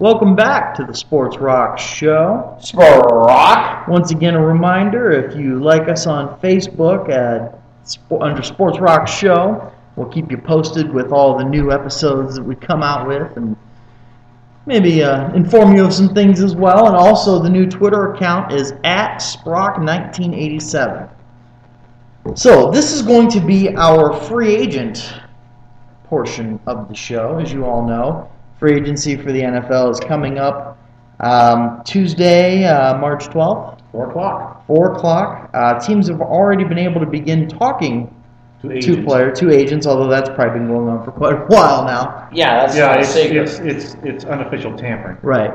Welcome back to the Sports Rock Show. Sport Rock. Once again, a reminder, if you like us on Facebook under Sports Rock Show, we'll keep you posted with all the new episodes that we come out with and maybe inform you of some things as well. And also the new Twitter account is @Sprock1987. So this is going to be our free agent portion of the show, as you all know. Free agency for the NFL is coming up Tuesday, March 12th. 4 o'clock. 4 o'clock. Teams have already been able to begin talking to agents, although that's probably been going on for quite a while now. Yeah, that's yeah. secret. It's unofficial tampering. Right.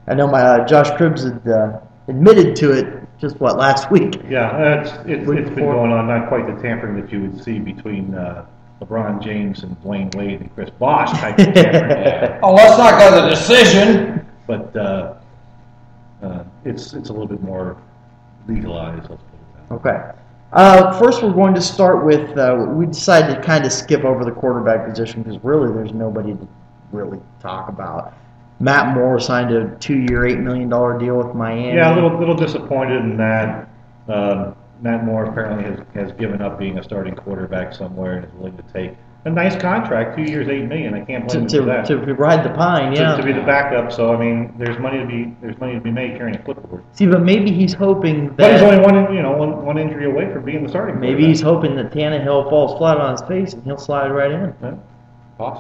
I know my Josh Cribbs had admitted to it just last week. Yeah, it's been going on. Not quite the tampering that you would see between LeBron James and Dwayne Wade and Chris Bosh type of tampering. Yeah. Oh, let's not go to the decision. But it's a little bit more legalized. Let's put it that way. Okay. First, we're going to start with, we decided to kind of skip over the quarterback position because really there's nobody to really talk about. Matt Moore signed a 2-year, $8 million deal with Miami. Yeah, a little disappointed in that. Matt Moore apparently has given up being a starting quarterback somewhere and is willing to take a nice contract, 2 years, $8 million. I can't blame him for that. To ride the pine, yeah. To be the backup. So I mean, there's money to be made carrying a clipboard. See, but maybe he's hoping that. But he's only one injury away from being the starting. Maybe he's hoping that Tannehill falls flat on his face and he'll slide right in. Yeah.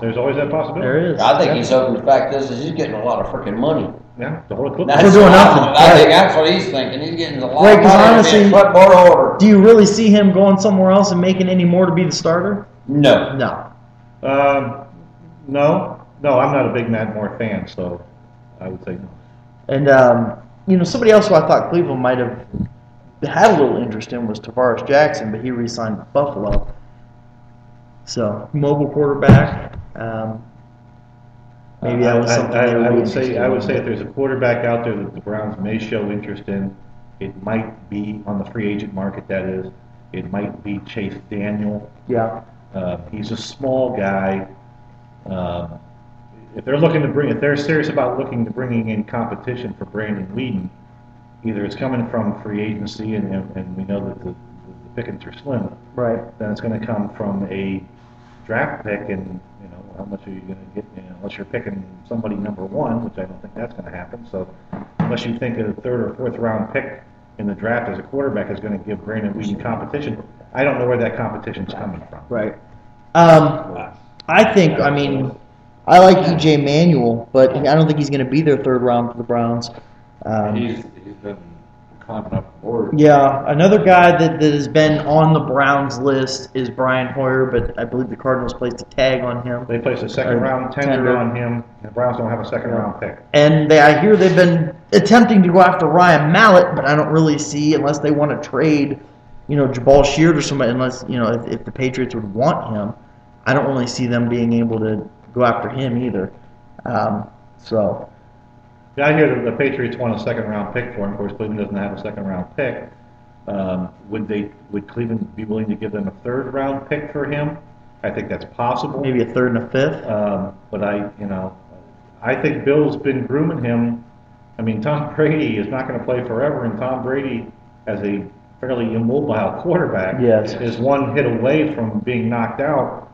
There's always that possibility. There is. I think he's hoping the fact is he's getting a lot of freaking money. Yeah, the whole clipboard. That's For doing nothing. I think that's what he's thinking. He's getting a lot Right, of 'cause money honestly, being clipboard over. Do you really see him going somewhere else and making any more to be the starter? No. No. No, I'm not a big Matt Moore fan, so I would say no. And somebody else who I thought Cleveland might have had a little interest in was Tavares Jackson, but he re-signed with Buffalo. So mobile quarterback. Maybe that was something they were I would interested say in. if there's a quarterback out there that the Browns may show interest in, it might be on the free agent market. That is, it might be Chase Daniel. Yeah. He's a small guy. If they're serious about looking to bringing in competition for Brandon Weeden, either it's coming from free agency, and we know that the pickings are slim. Right. Then it's going to come from a draft pick, and how much are you going to get? Unless you're picking somebody number one, which I don't think that's going to happen. So unless you think a third or fourth round pick in the draft as a quarterback is going to give Brandon Weeden competition, I don't know where that competition is coming from. Right. I like E.J. Manuel, but I don't think he's going to be their third round for the Browns. He's been climbing up the board. Yeah, another guy that has been on the Browns list is Brian Hoyer, but I believe the Cardinals placed a tag on him. They placed a second round tender on him, and the Browns don't have a second round pick. And I hear they've been attempting to go after Ryan Mallett, but I don't really see, unless they want to trade, Jabal Sheard or somebody, unless, if the Patriots would want him, I don't really see them being able to go after him either. Yeah, I hear that the Patriots want a second round pick for him. Of course, Cleveland doesn't have a second round pick. Would Cleveland be willing to give them a third round pick for him? I think that's possible. Maybe a third and a fifth. But I think Bill's been grooming him. I mean, Tom Brady is not going to play forever, and Tom Brady, as a fairly immobile quarterback, is one hit away from being knocked out.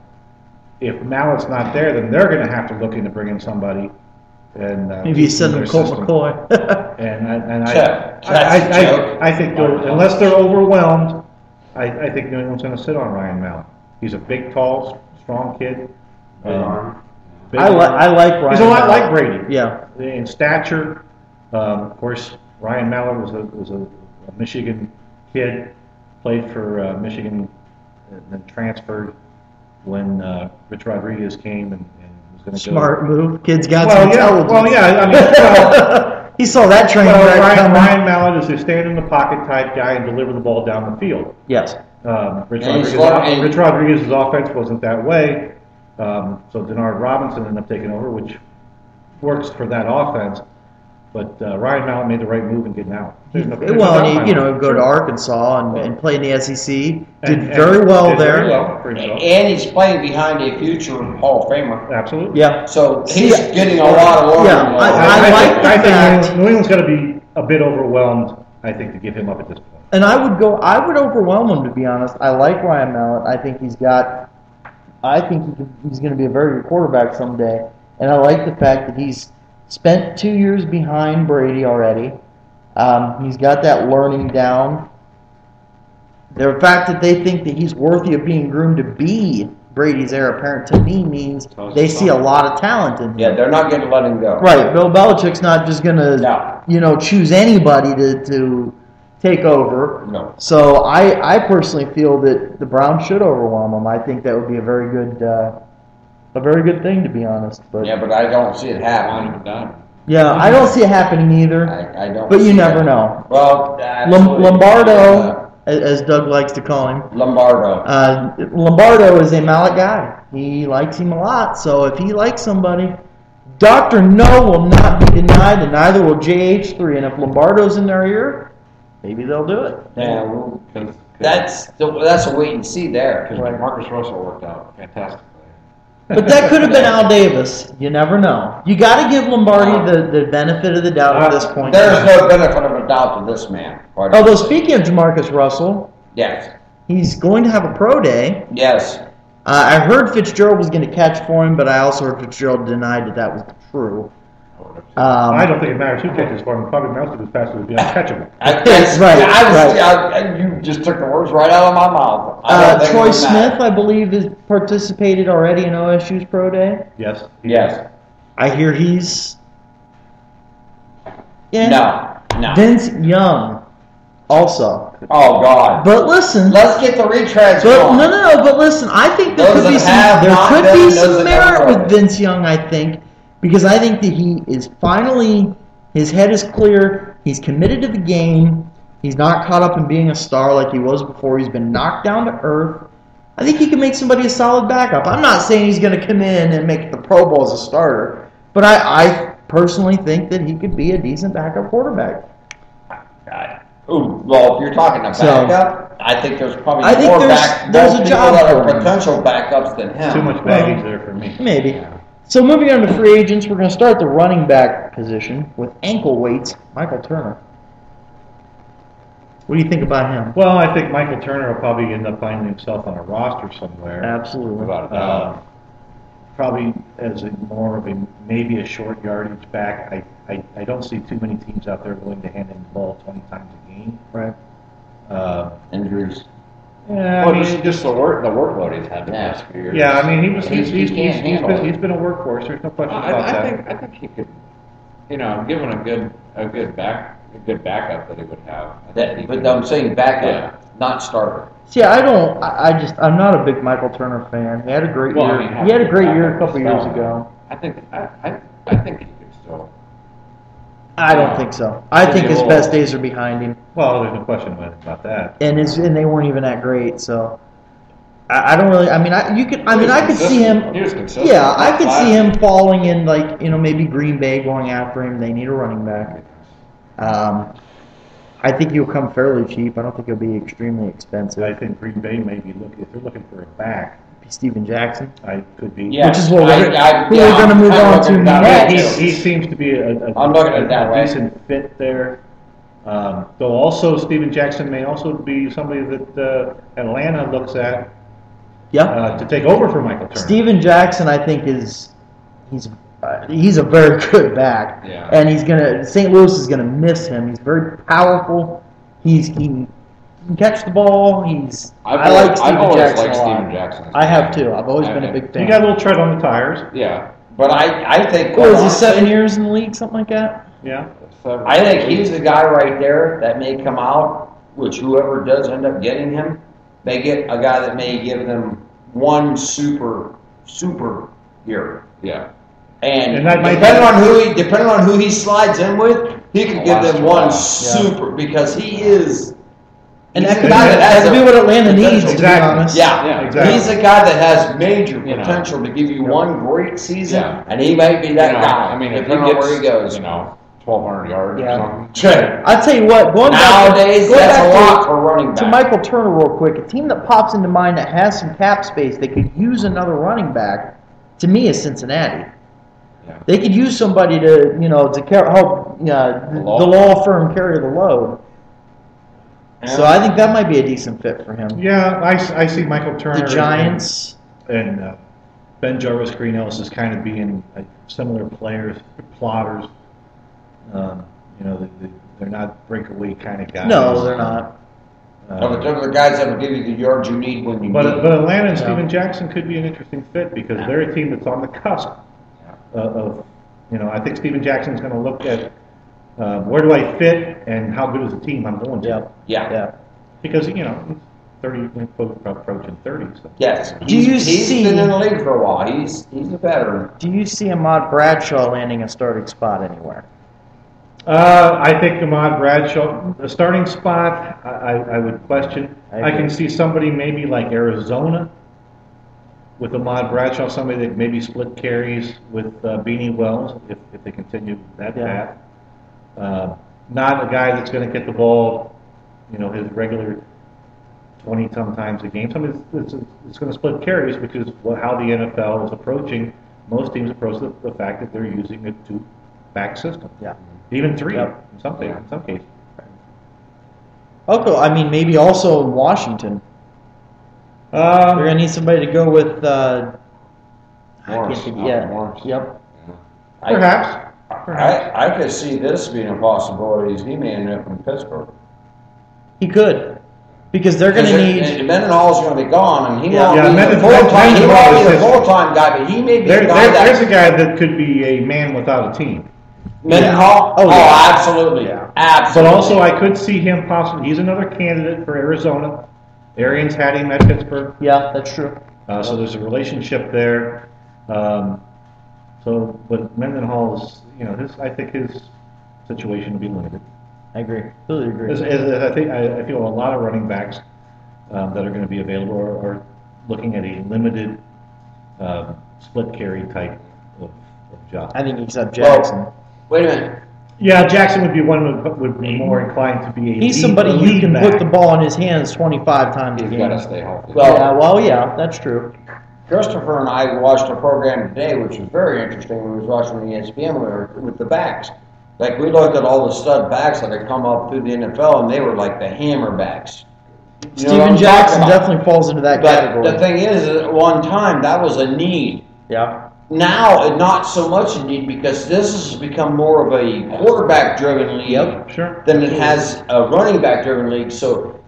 If Mallett's not there, then they're going to have to look into bringing somebody. And maybe you send them Colt McCoy. I think unless they're overwhelmed, I think New England's going to sit on Ryan Mallett. He's a big, tall, strong kid. I like Ryan. He's a lot like Brady. Yeah. In stature, of course, Ryan Mallett was a Michigan kid, played for Michigan, and then transferred when Rich Rodriguez came and was going to go. Smart move. Kid's got some intelligence. He saw that train Ryan Mallett is a stand in the pocket type guy and deliver the ball down the field. Yes. Rich Rodriguez's offense wasn't that way, so Denard Robinson ended up taking over, which works for that offense. But Ryan Mallett made the right move in getting out. There's no Well, doubt and in he, my mind. go to Arkansas and play in the SEC. Did And very well did there. Very well for himself. And he's playing behind a future Hall of Famer. Absolutely. Yeah. So See, he's getting a lot of learning. yeah, I like the I fact- think New England's going to be a bit overwhelmed, I think, to give him up at this point. And I would overwhelm him, to be honest. I like Ryan Mallett. I think he's going to be a very good quarterback someday. And I like the fact that he's spent 2 years behind Brady already. He's got that learning down. The fact that they think that he's worthy of being groomed to be Brady's heir apparent to me means they see a lot of talent in him. Yeah, they're not going to let him go. Right. Bill Belichick's not just going to, choose anybody to take over. No. So I personally feel that the Browns should overwhelm them. I think that would be a very good thing, to be honest. But Yeah, but I don't see it Line happening. him down. yeah, I don't see it happening either. I don't. But you see never that. know. Well, absolutely. Lombardo, as Doug likes to call him, Lombardo. Lombardo is a Mallett guy. He likes him a lot. So if he likes somebody, Dr. No will not be denied, and neither will JH3. And if Lombardo's in their ear, maybe they'll do it. Yeah, well, Because that's a wait and see there. Right. Marcus Russell worked out fantastically. But that could have been Al Davis. You never know. You got to give Lombardi the benefit of the doubt at this point. There's no benefit of a doubt to this man. Although speaking of Jamarcus Russell, Yes. he's going to have a pro day. Yes. I heard Fitzgerald was going to catch for him, but I also heard Fitzgerald denied that was true. I don't think it matters who catches for him. Probably Mouse is faster would be uncatchable. You just took the words right out of my mouth. I don't think Troy it would Smith, matter. I believe, has participated already in OSU's pro day. Yes. Yes. I hear he's... Yeah. No. Vince Young, also. Oh, God. But listen... Let's get the retreads But going. no. But listen, I think there Those could be that have some. not There could been, be those some that have merit been. with Vince Young. I think because I think that he is finally his head is clear. He's committed to the game. He's not caught up in being a star like he was before. He's been knocked down to earth. I think he can make somebody a solid backup. I'm not saying he's going to come in and make the Pro Bowl as a starter, but I personally think that he could be a decent backup quarterback. Ooh, well, if you're talking a So- backup, I think there's probably I think more there's a people job that for are him. potential backups than him. Too much baggage there for me. Maybe. So moving on to free agents, we're going to start the running back position with ankle weights, Michael Turner. What do you think about him? Well, I think Michael Turner will probably end up finding himself on a roster somewhere. Absolutely. Without a doubt. Probably as more of maybe a short yardage back. I don't see too many teams out there willing to hand him the ball 20 times a game. Right. Injuries. Yeah, Well, just the workload he's had the Yeah. past few years. yeah, I mean, he's He can't handle it. been a workhorse. There's no question about I that. think he could, given a good backup that he would have. I think he But could- I'm saying backup, Yeah. not starter. See, I'm not a big Michael Turner fan. He had a great Well, I year. mean, He had a great backup year a couple is years fine. ago. I think he could still. I don't think so. I think his Well- best days are behind him, Well, there's no question about that. and they weren't even that great. So I don't really. I mean, I could see him. He was consistent. Yeah, I could Last see him year. falling in maybe Green Bay going after him. They need a running back. I think he'll come fairly cheap. I don't think he'll be extremely expensive. I think Green Bay may be looking, if they're looking for a back, Steven Jackson. I could be. Yeah. Which is what we're who gonna move on to next. He seems to be I'm looking at it that way. decent fit there. Though also Steven Jackson may also be somebody that Atlanta looks at Yep. to take over for Michael Turner. Steven Jackson, I think, he's a very good back, Yeah. and St. Louis is gonna miss him. He's very powerful. He can catch the ball. I like Steven always Jackson liked a lot. Steven Jackson. I have too. I've always been a big fan. He got a little tread on the tires. Yeah. But I think. What was he, honestly, 7 years in the league, something like that? Yeah. I think he's the guy right there that may come out, which whoever does end up getting him, they get a guy that may give them one super year. Yeah. And that might depending on who he slides in with, he could give them one super because he is. And he's that a could, guy that could has be what Atlanta potential. needs, to be Exactly. honest. Yeah, exactly. He's a guy that has major You know. potential to give you one great season, Yeah. and he might be that guy. I mean, if depending he on gets, where he goes. 1,200 yards Yeah. or something. I'll tell you what, Nowadays, that's a lot for running back. To Michael Turner real quick, a team that pops into mind that has some cap space, they could use another running back, to me, is Cincinnati. Yeah. They could use somebody to, help the law firm carry the load. So I think that might be a decent fit for him. Yeah, I see Michael Turner. The Giants. And Ben Jarvis, Green Ellis is kind of being similar players, plotters. They're not breakaway kind of guys. No, they're not. But they're the guys that will give you the yards you need when you need it. But Atlanta and Steven Jackson could be an interesting fit because they're a team that's on the cusp of, I think Steven Jackson's going to look at where do I fit and how good is the team I'm going to. Yeah. Because, he's 30, approaching 30. So. Yes. He's been in the league for a while. He's a veteran. Do you see Ahmad Bradshaw landing a starting spot anywhere? I think Ahmad Bradshaw, the starting spot, I would question. I can see somebody maybe like Arizona with Ahmad Bradshaw, somebody that maybe split carries with Beanie Wells if they continue that path. Not a guy that's going to get the ball, his regular 20 sometimes a game. Somebody it's going to split carries because how the NFL is approaching. Most teams approach the fact that they're using a two-back system. Yeah. Even three in some cases. Okay, maybe also in Washington. They're going to need somebody to go with. Morris. Yep. Perhaps. I could see this being a possibility. He may end up in Pittsburgh. He could. Because they're going to need. Mendenhall's going to be gone, and he won't be the full-time guy, but he may be the guy there's a guy that could be a man without a team. Mendenhall? Oh, yeah. Absolutely. Yeah. Absolutely. But also, I could see him possibly. He's another candidate for Arizona. Arians had him at Pittsburgh. Yeah, that's true. So there's a relationship there. But Mendenhall's, I think his situation will be limited. I agree. Completely agree. I feel a lot of running backs that are going to be available are looking at a limited split carry type of job. I think except Jackson. Well, wait a minute. Yeah, Jackson would be one who would be more inclined to be a He's somebody you can put the ball in his hands 25 times a He's game. got to stay healthy. That's true. Christopher and I watched a program today, which was very interesting. We was watching the ESPN with the backs. Like, we looked at all the stud backs that had come up through the NFL, and they were like the hammer backs. Steven Jackson definitely falls into that category. But the thing is, at one time, that was a need. Yeah. Now, not so much a need because this has become more of a quarterback-driven league than it has a running back-driven league. So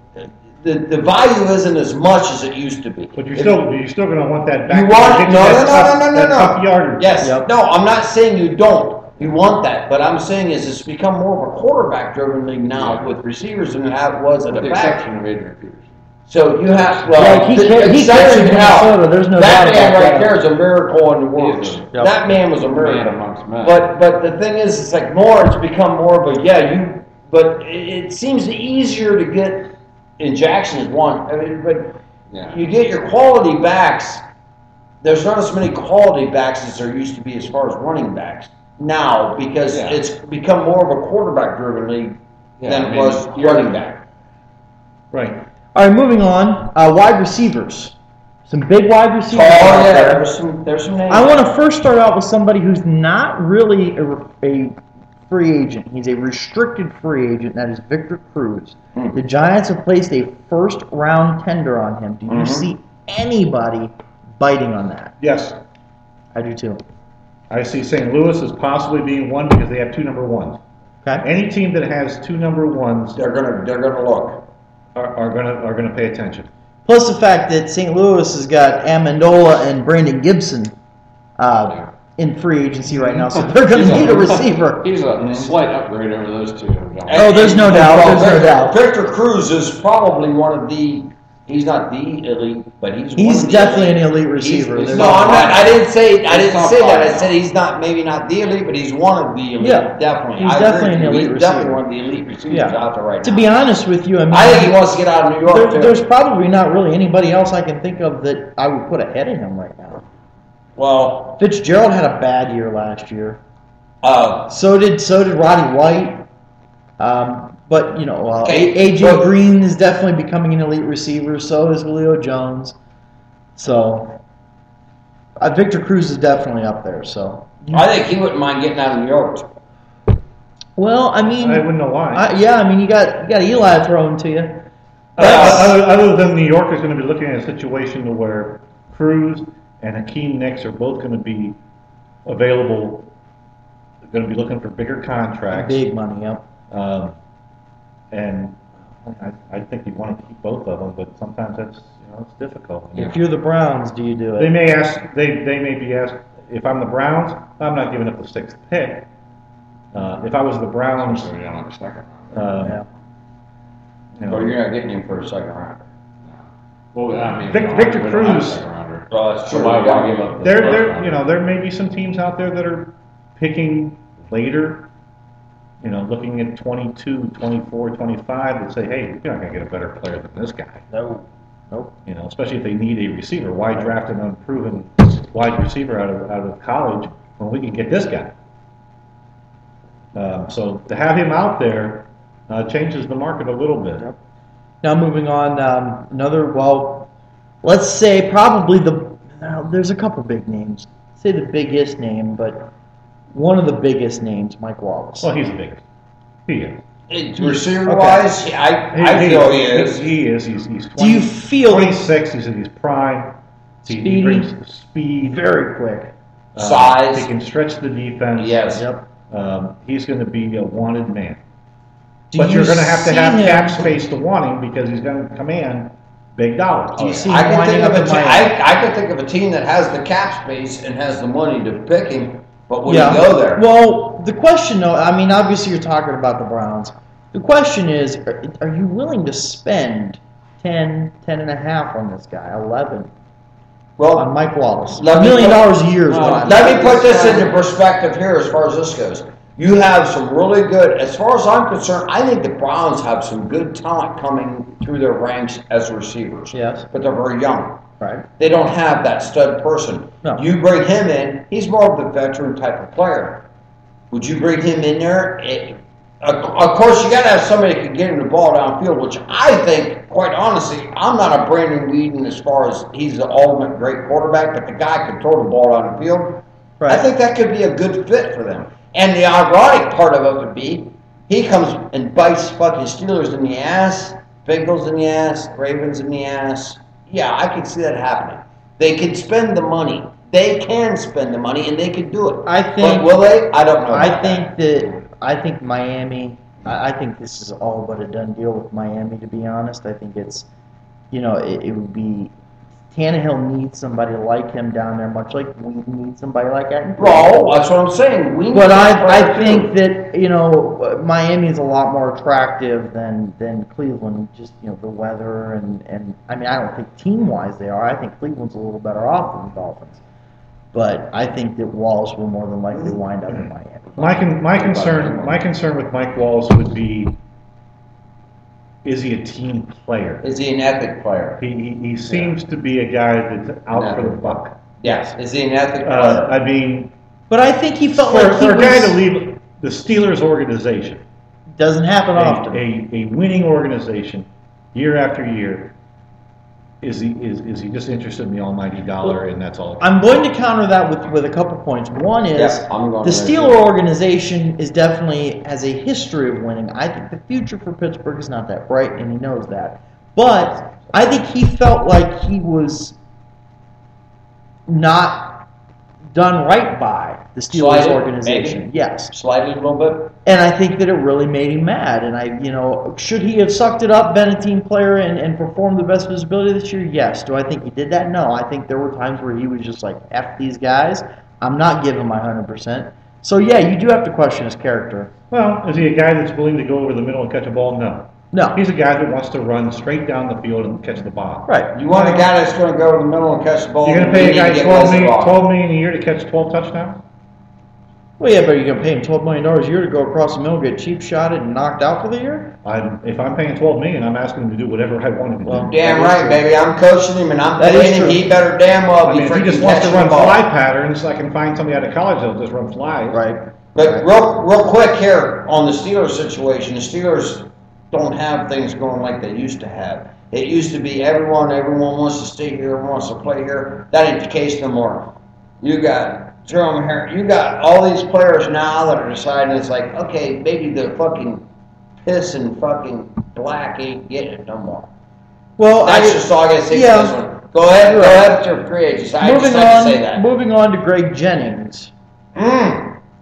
the value isn't as much as it used to be. But you're still going to want that back. You want no. Tough yardage. Yes. Yep. No, I'm not saying you don't. You want that, but I'm saying is it's become more of a quarterback-driven league now with receivers than it was at With the the back. exception of Adrian Peterson. So you have he carried Minnesota. There's no doubt that man about right that. there is a miracle in the works. Yep. That man was a miracle. Man amongst men. But the thing is, it's like it's become more of a but it seems easier to get in Jackson's one. You get your quality backs. There's not as many quality backs as there used to be as far as running backs now because it's become more of a quarterback-driven league than it was running back. Right. All right, moving on. Wide receivers. Some big wide receivers. Oh, yeah, there's some names. I want to first start out with somebody who's not really a free agent. He's a restricted free agent. That is Victor Cruz. The Giants have placed a first-round tender on him. Do you see anybody biting on that? Yes. I do too. I see St. Louis as possibly being one because they have two number ones. Okay. Any team that has two number ones, they're gonna look. Are gonna pay attention. Plus the fact that St. Louis has got Amendola and Brandon Gibson in free agency right now, so they're going to need a receiver. He's a slight upgrade over those two. Oh, there's no doubt. There's no doubt. Victor Cruz is probably one of the. He's not the elite, but he's definitely an elite receiver. I'm not. I didn't say that. I said he's maybe not the elite, but he's one of the elite. Yeah, definitely. He's definitely an elite receiver. He's definitely one of the elite receivers out there right now. To be honest with you, I think he wants to get out of New York. There's probably not really anybody else I can think of that I would put ahead of him right now. Well, Fitzgerald had a bad year last year. So did Roddy White. But Okay, AJ Green is definitely becoming an elite receiver. So is Julio Jones. So Victor Cruz is definitely up there. So I think he wouldn't mind getting out of New York. Well, I mean, I wouldn't know why. You got Eli throwing to you. Other than New York is going to be looking at a situation where Cruz and Hakeem Nicks are both going to be available. They're going to be looking for bigger contracts. Big money, yep. And I think you want to keep both of them, but sometimes that's it's difficult. If you're the Browns, do you do it? They may ask. They may be asked. If I'm the Browns, I'm not giving up the 6th pick. If I was the Browns, So you don't have a second But you're not getting him for a second round. Well, I mean, Victor we don't have a Cruz. second rounder. Well, that's So true. why give up the there first rounder? there may be some teams out there that are picking later. Looking at 22, 24, 25, that say, hey, you're not going to get a better player than this guy. No. Nope. Especially if they need a receiver. Why draft an unproven wide receiver out of college when we can get this guy? So to have him out there changes the market a little bit. Yep. Now moving on, let's say probably there's a couple big names. Say the biggest name, but one of the biggest names, Mike Wallace. Well, he's the biggest. He is. Receiver-wise, I feel he is. He is. He's 20, Do you feel 26. He's in his prime. He brings speed. Very quick. Size. He can stretch the defense. Yes. Yep. He's going to be a wanted man. Do But you you're going to have see have him- cap space to want him because he's going to command big dollars. Do you see I him can winding think of up a in team. Miami? I can think of a team that has the cap space and has the money to pick him, but would Yeah. he go there? Well, the question, though, I mean, obviously you're talking about the Browns. The question is, are you willing to spend 10 and a half on this guy, 11 on Well, Mike Wallace? Let $1 me million put- a year is what I'm let me put this into perspective here as far as this goes. You have some really good, as far as I'm concerned, I think the Browns have some good talent coming through their ranks as receivers. Yes. But they're very young. Right. They don't have that stud person. No. You bring him in, he's more of the veteran type of player. Would you bring him in there? Of course, you got to have somebody that can get him the ball downfield, which I think, quite honestly, I'm not a Brandon Weeden as far as he's the ultimate great quarterback, but the guy can throw the ball down the field. Right. I think that could be a good fit for them. And the ironic part of it would be, he comes and bites fucking Steelers in the ass, Bengals in the ass, Ravens in the ass. Yeah, I could see that happening. They could spend the money. They can spend the money, and they could do it. I think. But will they? I don't know. I think Miami. I think this is all but a done deal with Miami. To be honest, I think it's, it would be. Tannehill needs somebody like him down there, much like we need somebody like that. Well, that's what I'm saying. We But need I think that Miami is a lot more attractive than Cleveland. Just the weather and I mean I don't think team wise they are. I think Cleveland's a little better off than the Dolphins. But I think that Wallace will more than likely wind up in Miami. My concern with Mike Wallace would be, is he a team player? Is he an ethic player? He seems to be a guy that's out for the buck. Yes. Is he an ethic player? I mean, But I think he felt for like he a guy to was, leave the Steelers organization, doesn't happen often. a winning organization, year after year, is he just interested in the almighty dollar and that's all? I'm going to counter that with a couple points. One is Yeah, I'm going the to Steeler organization is definitely has a history of winning. I think the future for Pittsburgh is not that bright, and he knows that. But I think he felt like he was not done right by the Steelers Slighted, organization. maybe? Yes. Slightly a little bit? And I think that it really made him mad. And should he have sucked it up, been a team player, and performed the best visibility this year? Yes. Do I think he did that? No. I think there were times where he was just like, F these guys. I'm not giving my 100%. So, yeah, you do have to question his character. Well, is he a guy that's willing to go over the middle and catch a ball? No. No. He's a guy that wants to run straight down the field and catch the ball. Right. You want a guy that's going to go in the middle and catch the ball? You're going to pay a you need guy to get $12 million a year to catch 12 touchdowns? Well, yeah, but you're going to pay him $12 million a year to go across the middle, get cheap shotted, and knocked out for the year? If I'm paying $12 million, I'm asking him to do whatever I want him to do. Damn right, baby. I'm coaching him, and I'm That is paying him. true. He better damn well I be mean, if he freaking just wants to catching run the ball. fly patterns, I can find somebody out of college that'll just run flies. Right. But real quick here on the Steelers situation, the Steelers don't have things going like they used to have. It used to be everyone wants to stay here, everyone wants to play here. That ain't the case no more. You got Jerome Harris, you got all these players now that are deciding it's like, okay, maybe the fucking piss and fucking black ain't getting it no more. Well, that's just all I gotta say for this one. Go ahead with your free agents. I just had to say that. Moving on to Greg Jennings.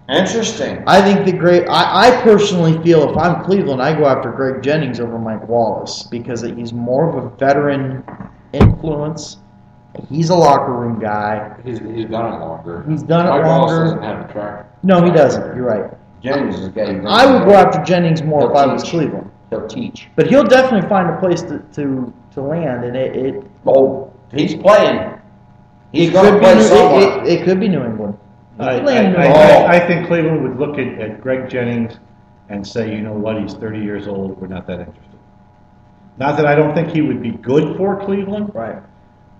Interesting. I think I personally feel if I'm Cleveland, I go after Greg Jennings over Mike Wallace because he's more of a veteran influence. He's a locker room guy. He's done it longer. He's done Mike it longer. Wallace doesn't have a track. No, he doesn't. You're right. Jennings is getting. I would go after Jennings more if I was Cleveland. He'll teach. But he'll definitely find a place to land, and it. Oh, he's playing. He's going to play somewhere. It could be New England. I think Cleveland would look at Greg Jennings and say, you know what, he's 30 years old, we're not that interested. Not that I don't think he would be good for Cleveland. Right.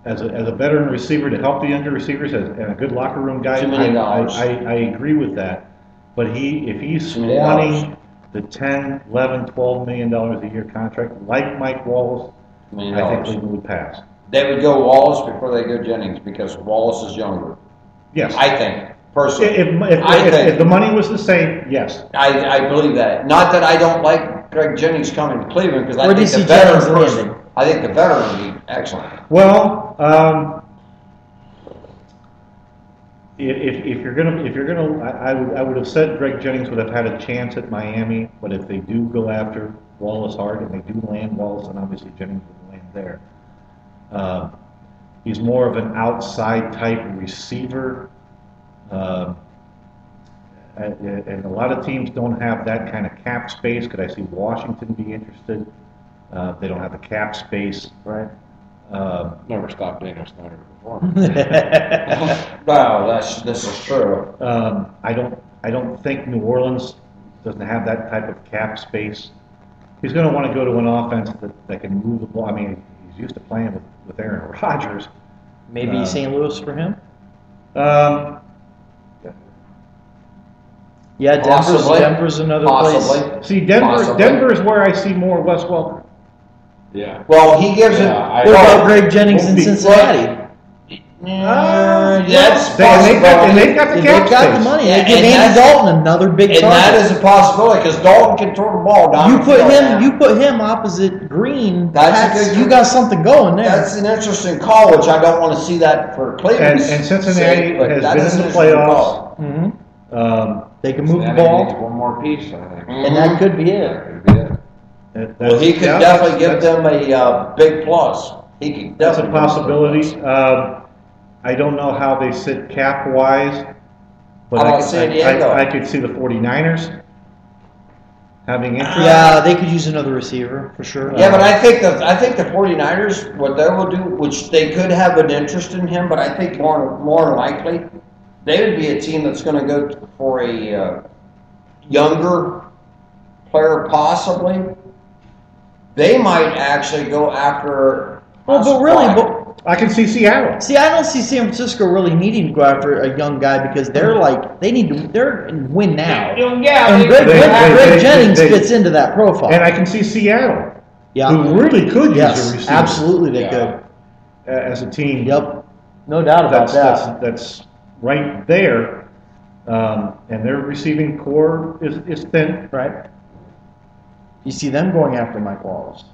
As a veteran receiver to help the younger receivers and a good locker room guy, I agree with that. But if he's wanting the $10, $11, $12 million a year contract, like Mike Wallace, I think Cleveland would pass. They would go Wallace before they go Jennings because Wallace is younger. Yes. I think. Personally. If the money was the same, yes. I believe that. Not that I don't like Greg Jennings coming to Cleveland because I think the veteran person. I think the veteran would be excellent. Well, if you're gonna, I would have said Greg Jennings would have had a chance at Miami, but if they do go after Wallace hard and they do land Wallace, then obviously Jennings would land there. He's more of an outside type receiver. And a lot of teams don't have that kind of cap space. Could I see Washington be interested? They don't have the cap space. Right. Never stopped Daniel Snyder before. Wow, this is true. I don't think New Orleans doesn't have that type of cap space. He's going to want to go to an offense that can move the ball. I mean, he's used to playing with Aaron Rodgers. Maybe St. Louis for him? Yeah, Denver's another place. See, Denver is where I see more Wes Welker. Yeah. Well, he gives it. What about Greg Jennings in Cincinnati? That's and they've got the cap They've got the money. They give Andy Dalton another big target. And that is a possibility because Dalton can throw the ball down. You put him opposite Green. You got something going there. That's an interesting call, which I don't want to see that for Cleveland. And Cincinnati has been in the playoffs. Mm-hmm. They can move the ball. Needs one more piece, I think. And that could be it. Well, he could definitely give them a big plus. He could that's a possibility. I don't know how they sit cap-wise, but I could see the 49ers having interest. Yeah, they could use another receiver for sure. Yeah, but I think the 49ers, what they will do, which they could have an interest in him, but I think more likely, they would be a team that's going to go for a younger player possibly. They might actually go after. Well, but really, I can see Seattle. See, I don't see San Francisco really needing to go after a young guy because they're win now. Yeah, and Greg Jennings fits into that profile. And I can see Seattle. Yeah. Who really could use a receiver. Absolutely, they could. As a team. Yep. No doubt about that. That's right there. And their receiving core is thin. Right. You see them going after Mike Wallace?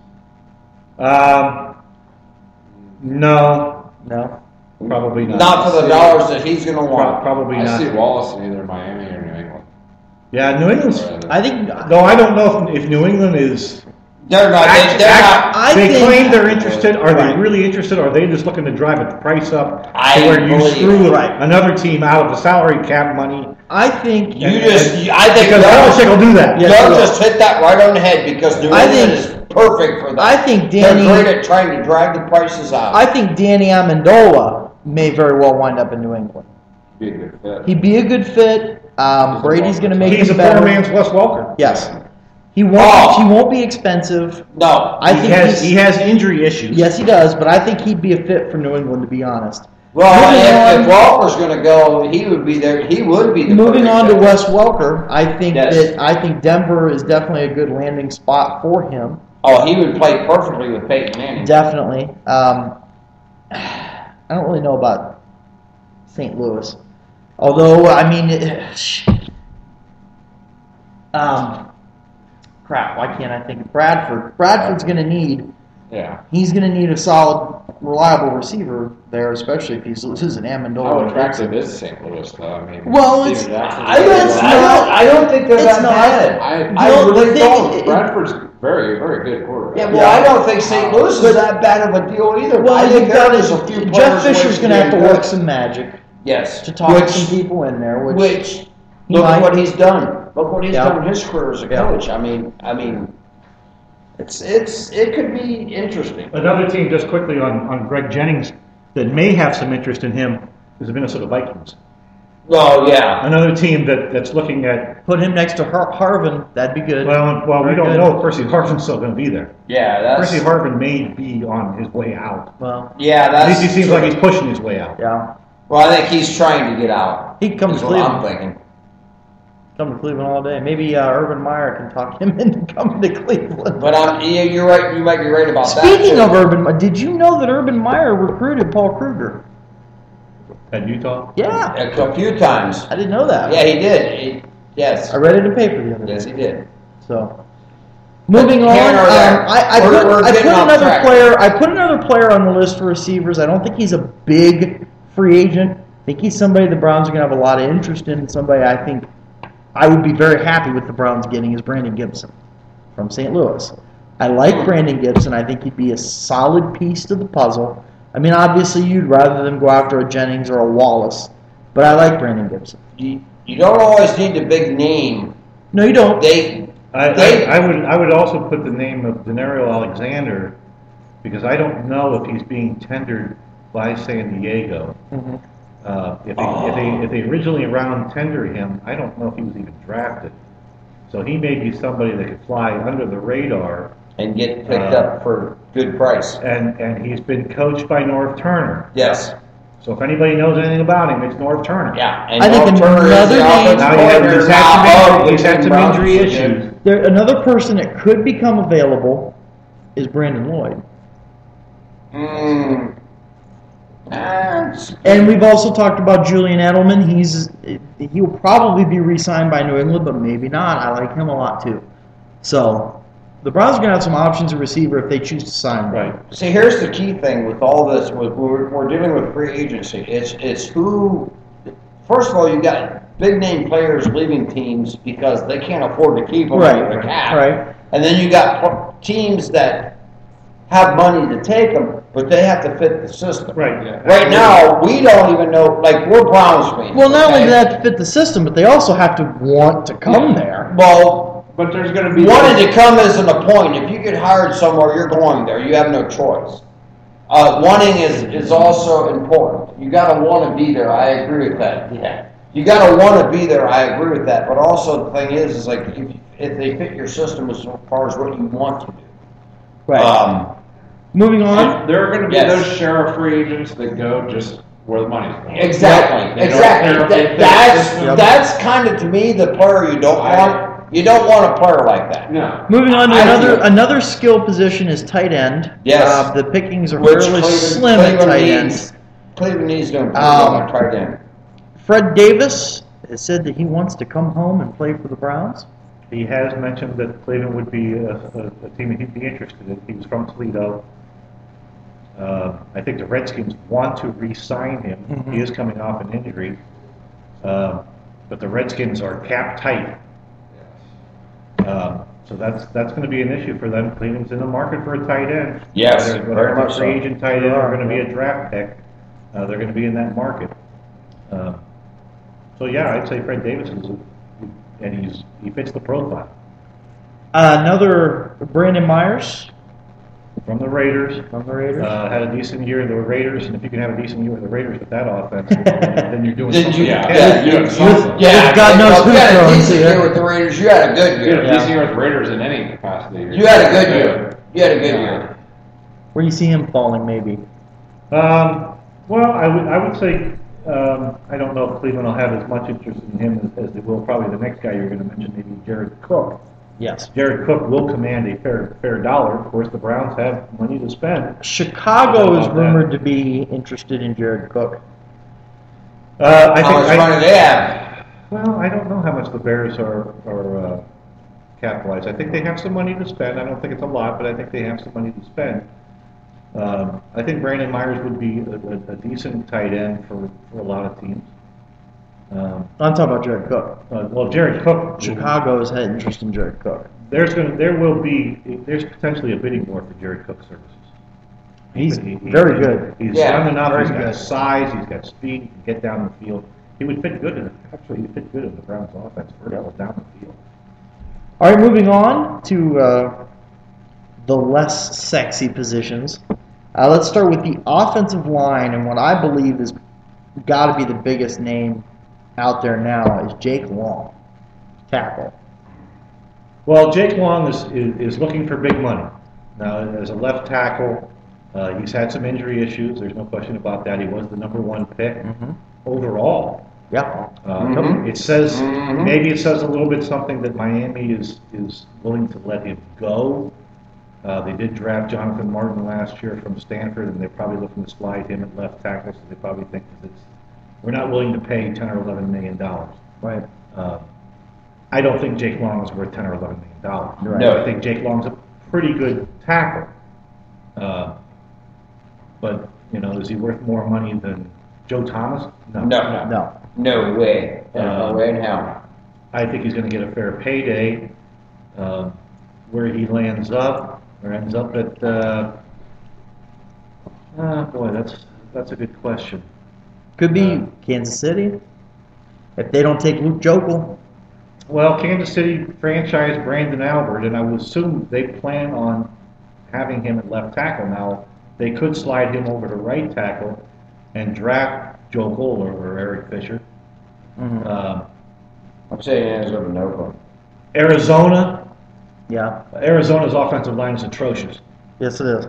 No. Probably not. Not for the dollars that he's going to want. Probably not. I see Wallace in either Miami or New England. Yeah, New England's. I think. No, I don't know if New England is. They're not. They claim they're interested. Are they really interested? Or are they just looking to drive the price up to where you screw another team out of the salary cap money? I think because Belichick will do that. You'll just hit that right on the head because New England is perfect for that. I think Danny. They're great at trying to drag the prices out. I think Danny Amendola may very well wind up in New England. Be a good fit. He'd be a good fit. Brady's going to make him better. He's a poor man's Wes Welker. Yes. He won't be expensive. No. He has injury issues. Yes, he does, but I think he'd be a fit for New England, to be honest. Well, if Walker's going to go, he would be there. He would be the moving on to Wes Welker. I think Denver is definitely a good landing spot for him. Oh, he would play perfectly with Peyton Manning. Definitely. I don't really know about St. Louis, although I mean, crap. Why can't I think of Bradford? Bradford's going to need. Yeah. He's going to need a solid, reliable receiver there, especially if he loses an Amendola. How attractive is St. Louis, though? I mean, well, I don't think they're that bad. I really don't. Bradford's very, very good quarterback. Yeah, well, I don't think St. Louis is that bad of a deal either. Well, I think there's a few players. Jeff Fisher's going to have to work some magic. Yes. To talk some people in there. Which look at what he's done. Look what he's done in his career as a coach. I mean. It could be interesting. Another team, just quickly on Greg Jennings, that may have some interest in him is the Minnesota Vikings. Oh, yeah. Another team that's looking at... Put him next to Harvin, that'd be good. Well, we don't know if Percy Harvin's still going to be there. Yeah, Percy Harvin may be on his way out. Well, yeah, at least he seems like he's pushing his way out. Yeah. Well, I think he's trying to get out. He'd come to Cleveland. Cleveland. I'm thinking. Come to Cleveland all day. Maybe Urban Meyer can talk him into coming to Cleveland. But you're right. You might be right about that. Speaking of Urban, did you know that Urban Meyer recruited Paul Kruger? At Utah? Yeah. A few times. I didn't know that. Yeah, he did. Yes. I read it in paper the other day. Yes, he did. So, moving on, I put another player on the list for receivers. I don't think he's a big free agent. I think he's somebody the Browns are going to have a lot of interest in. Somebody I think I would be very happy with the Browns getting is Brandon Gibson from St. Louis. I like Brandon Gibson. I think he'd be a solid piece to the puzzle. I mean, obviously, you'd rather them go after a Jennings or a Wallace, but I like Brandon Gibson. You don't always need a big name. No, you don't. I would also put the name of Denario Alexander because I don't know if he's being tendered by San Diego. Mm-hmm. If they originally round tendered him, I don't know if he was even drafted. So he may be somebody that could fly under the radar and get picked up for good price. And he's been coached by Norv Turner. Yes. So if anybody knows anything about him, it's Norv Turner. Yeah, and I think another name. Now he's had some injury issues. Another person that could become available is Brandon Lloyd. And we've also talked about Julian Edelman. He'll probably be re-signed by New England, but maybe not. I like him a lot too. So the Browns are going to have some options at receiver if they choose to sign. Right. See, here's the key thing with all this. We're dealing with free agency. It's who. First of all, you got big name players leaving teams because they can't afford to keep them with the cap. Right. And then you got teams that have money to take them, but they have to fit the system. Right. Yeah. Right now, we don't even know. Like, we're Browns fans. Well, not only do they have to fit the system, but they also have to want to come there. Well, but there's going to be wanting to come isn't a point. If you get hired somewhere, you're going there. You have no choice. Wanting is also important. You got to want to be there. I agree with that. Yeah. You got to want to be there. I agree with that. But also the thing is like if they fit your system as far as what you want to do. Right. Moving on. There are going to be those sheriff free agents that go just where the money's going. Exactly. That's kind of, to me, the player you don't want. You don't want a player like that. No. Moving on to another skill position is tight end. Yes. The pickings are fairly slim at tight end. Cleveland needs to improve on tight end. Fred Davis has said that he wants to come home and play for the Browns. He has mentioned that Cleveland would be a team that he'd be interested in. He was from Toledo. I think the Redskins want to re-sign him. Mm-hmm. He is coming off an injury. But the Redskins are cap tight. So that's going to be an issue for them. Cleveland's in the market for a tight end. Yes, whether it's a free agent tight end or going to be a draft pick, they're going to be in that market. So yeah, I'd say Fred Davis he fits the profile. Another Brandon Myers. From the Raiders. Had a decent year in the Raiders, and if you can have a decent year with the Raiders with that offense, then you're doing something. God knows who's had a decent year with the Raiders. You had a good year. You had a decent year with the Raiders in any capacity. You had a good year. Where do you see him falling, maybe? Well, Well, I would say I don't know if Cleveland will have as much interest in him as they will probably the next guy you're going to mention, maybe Jared Cook. Yes. Jared Cook will command a fair dollar. Of course, the Browns have money to spend. Chicago is rumored to be interested in Jared Cook. How much money they have? Well, I don't know how much the Bears are capitalized. I think they have some money to spend. I don't think it's a lot, but I think they have some money to spend. I think Brandon Myers would be a decent tight end for a lot of teams. I'm talking about Jared Cook. Well, Jared Cook. Chicago has had interest in Jared Cook. There's potentially a bidding war for Jared Cook's services. He's very good. He's young enough. He's got size. He's got speed. He can get down the field. He would fit good in the Browns' offense down the field. All right, moving on to the less sexy positions. Let's start with the offensive line, and what I believe is got to be the biggest name out there now is Jake Long, tackle. Well, Jake Long is looking for big money. Now, as a left tackle, he's had some injury issues. There's no question about that. He was the #1 pick overall. Yeah. It says maybe it says a little bit something that Miami is willing to let him go. They did draft Jonathan Martin last year from Stanford, and they're probably looking to slide him at left tackle. So they probably think that we're not willing to pay $10 or $11 million. Right. I don't think Jake Long is worth $10 or $11 million. Right. No. I think Jake Long's a pretty good tackle. But is he worth more money than Joe Thomas? No. No way. No way in hell. I think he's going to get a fair payday. Where he ends up at, boy, that's a good question. Could be Kansas City if they don't take Luke Jokel. Well, Kansas City franchised Brandon Albert, and I would assume they plan on having him at left tackle. Now, they could slide him over to right tackle and draft Jokel or Eric Fisher. I'm saying Arizona. Arizona. Yeah. Arizona's offensive line is atrocious. Yes, it is.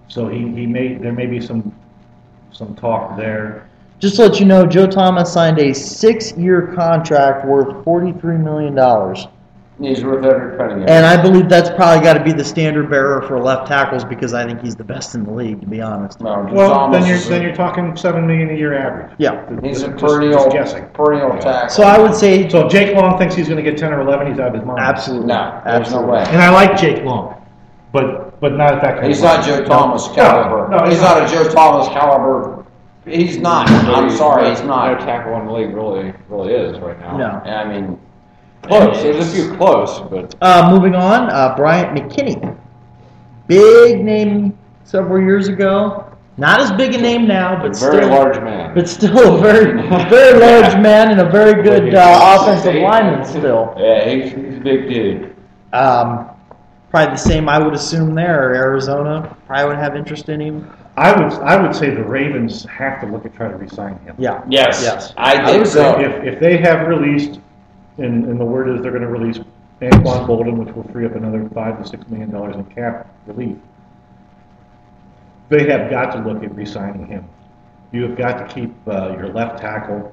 So there may be some talk there. Just to let you know, Joe Thomas signed a 6-year contract worth $43 million. He's worth every penny. And I believe that's probably got to be the standard bearer for left tackles because I think he's the best in the league, to be honest. No, well, then you're talking $7 million a year average. Yeah. He's a perennial tackle. So I would say. So if Jake Long thinks he's going to get 10 or 11, he's out of his mind. Absolutely. No, there's no way. And I like Jake Long, but not at that kind He's not Joe Thomas caliber. No, he's not a Joe Thomas caliber. He's not. I'm sorry, he's not. No tackle in the league really is right now. No. I mean, close. There's a few close, but. Moving on, Bryant McKinnie. Big name several years ago. Not as big a name now, but very large man. But still a very large man and a very good offensive lineman still. Yeah, he's a big dude. Probably the same I would assume there. Arizona probably would have interest in him. I would say the Ravens have to look at trying to re-sign him. Yeah. Yes. I think so. If they have released, and the word is they're going to release Anquan Bolden, which will free up another $5 to $6 million in cap relief, they have got to look at re-signing him. You have got to keep your left tackle.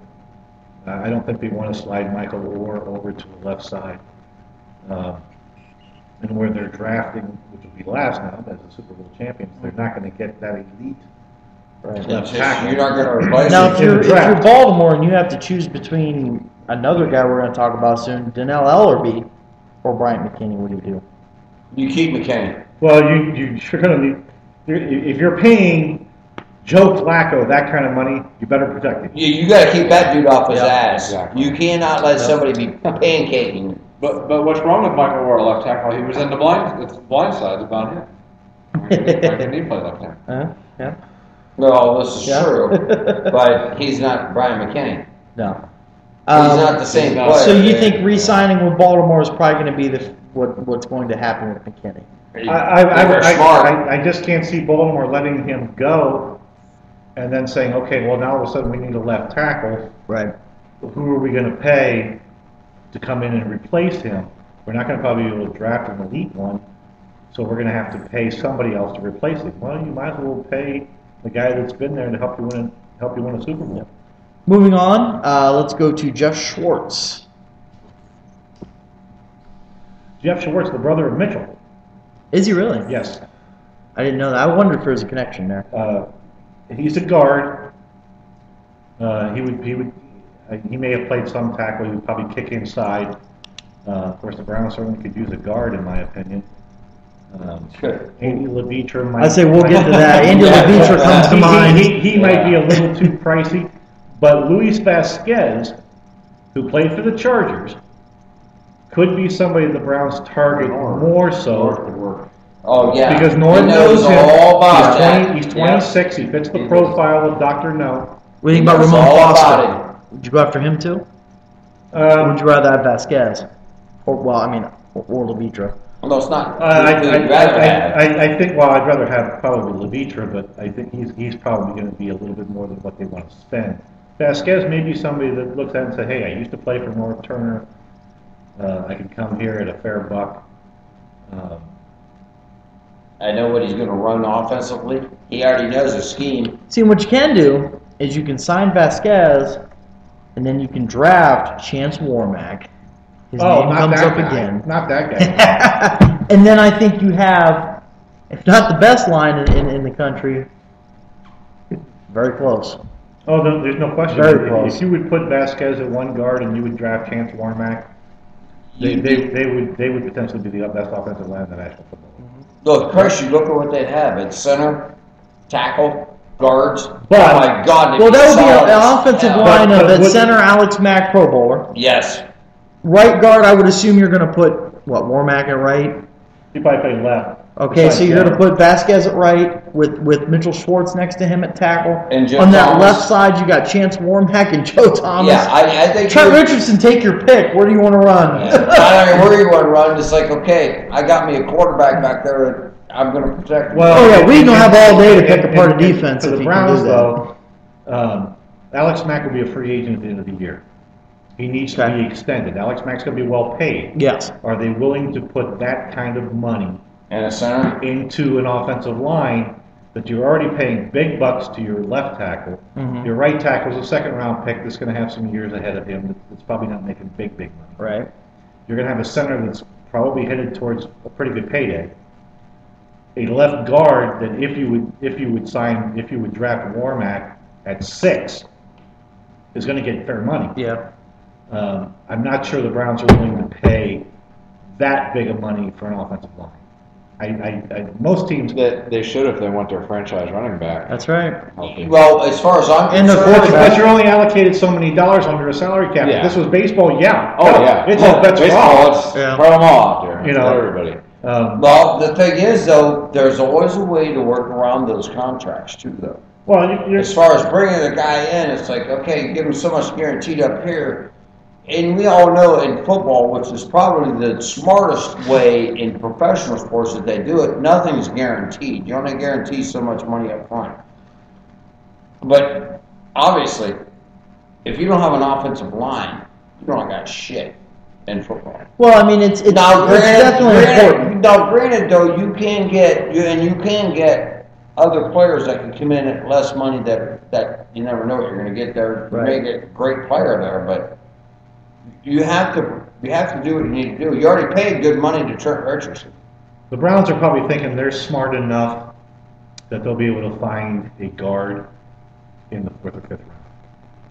I don't think they want to slide Michael Orr over to the left side. And where they're drafting, which will be last now as the Super Bowl champions, they're not going to get that elite left tackle. You're not going to replace now, him. if you're Baltimore and you have to choose between another guy we're going to talk about soon, Donnell Ellerbe or Bryant McKinnie, what do you do? You keep McKinnie. Well, you're going to need, if you're paying Joe Flacco that kind of money, you better protect him. You got to keep that dude off his ass. Exactly. You cannot let somebody be pancaking. But what's wrong with Michael Orr, left tackle? He was in the blind side about him. Why didn't he play left tackle? Yeah. Well, this is true, but he's not Brian McKinney. No. He's not the same player. So you think re-signing with Baltimore is probably going to be what's going to happen with McKinney? I just can't see Baltimore letting him go and then saying, okay, well, now all of a sudden we need a left tackle. Right. Who are we going to pay to come in and replace him? We're not going to probably be able to draft an elite one, so we're going to have to pay somebody else to replace him. Well, you might as well pay the guy that's been there to help you win a Super Bowl. Moving on, let's go to Jeff Schwartz. Jeff Schwartz, the brother of Mitchell. Is he really? Yes. I didn't know that. I wondered if there was a connection there. He's a guard. He may have played some tackle. He would probably kick inside. Of course, the Browns certainly could use a guard, in my opinion. Andy Levitre might... I'd say we'll get to that. Andy Levitre comes to mind. He might be a little too pricey, but Luis Vasquez, who played for the Chargers, could be somebody the Browns target more so. Oh, yeah. Because Norton knows him. All about that. He's 26. He fits the profile of Dr. No. What do you think about Ramon Foster? Would you go after him too? Or would you rather have Vasquez? Or Levitre? Well, no, it's not. I think, well, I'd rather have probably Levitre, but I think he's probably going to be a little bit more than what they want to spend. Vasquez may be somebody that looks at it and say, hey, I used to play for North Turner. I can come here at a fair buck. I know what he's going to run offensively. He already knows the scheme. See, what you can do is you can sign Vasquez, and then you can draft Chance Warmack. His name comes up again. Not that guy. And then I think you have, if not the best line in the country, very close. Oh, no, there's no question. Very close. If you would put Vasquez at one guard and you would draft Chance Warmack, they would potentially be the best offensive line in the National Football League. Look, Chris, you look at what they'd have at center, tackle, guards. But, oh my God! Well, that would be an offensive lineup at center. Alex Mack, Pro Bowler. Yes. Right guard, I would assume you're going to put Warmack at right. He probably played left. Okay, so you're going to put Vasquez at right with Mitchell Schwartz next to him at tackle. And Joe on that Thomas. left side, you got Chance Warmack and Joe Thomas. Yeah, I think Trent Richardson, take your pick. Where do you want to run? Yeah. I don't know where you want to run. It's like, okay, I got me a quarterback back there. I'm going to protect him. Well, we don't have all day to pick apart a defense. For the Browns, though, Alex Mack will be a free agent at the end of the year. He needs to be extended. Alex Mack's going to be well paid. Yes. Are they willing to put that kind of money and a center into an offensive line that you're already paying big bucks to your left tackle? Mm-hmm. Your right tackle is a second-round pick that's going to have some years ahead of him that's probably not making big money. Right. You're going to have a center that's probably headed towards a pretty good payday. A left guard that if you would draft Warmack at 6 is going to get fair money. Yeah. I'm not sure the Browns are willing to pay that big of money for an offensive line. Most teams they should if they want their franchise running back. That's right. Healthy. Well, as far as I'm And the concerned, quarterback. But you're only allocated so many dollars under a salary cap. Yeah. If this was baseball, yeah. Oh yeah, It's all bets are off. let's throw them all out there. You know, everybody. well, the thing is, though, there's always a way to work around those contracts, too, though. Well, you're, As far as bringing a guy in, it's like, okay, give him so much guaranteed up here. And we all know in football, which is probably the smartest way in professional sports that they do it, nothing's guaranteed. You only guarantee so much money up front. But obviously, if you don't have an offensive line, you don't got shit in football. Well, I mean, it's definitely important. Now, granted, though, you can get other players that can come in at less money that you never know what you're going to get there. You may get a great player there, but you have to do what you need to do. You already paid good money to Trent Richardson. the Browns are probably thinking they're smart enough that they'll be able to find a guard in the 4th or 5th round.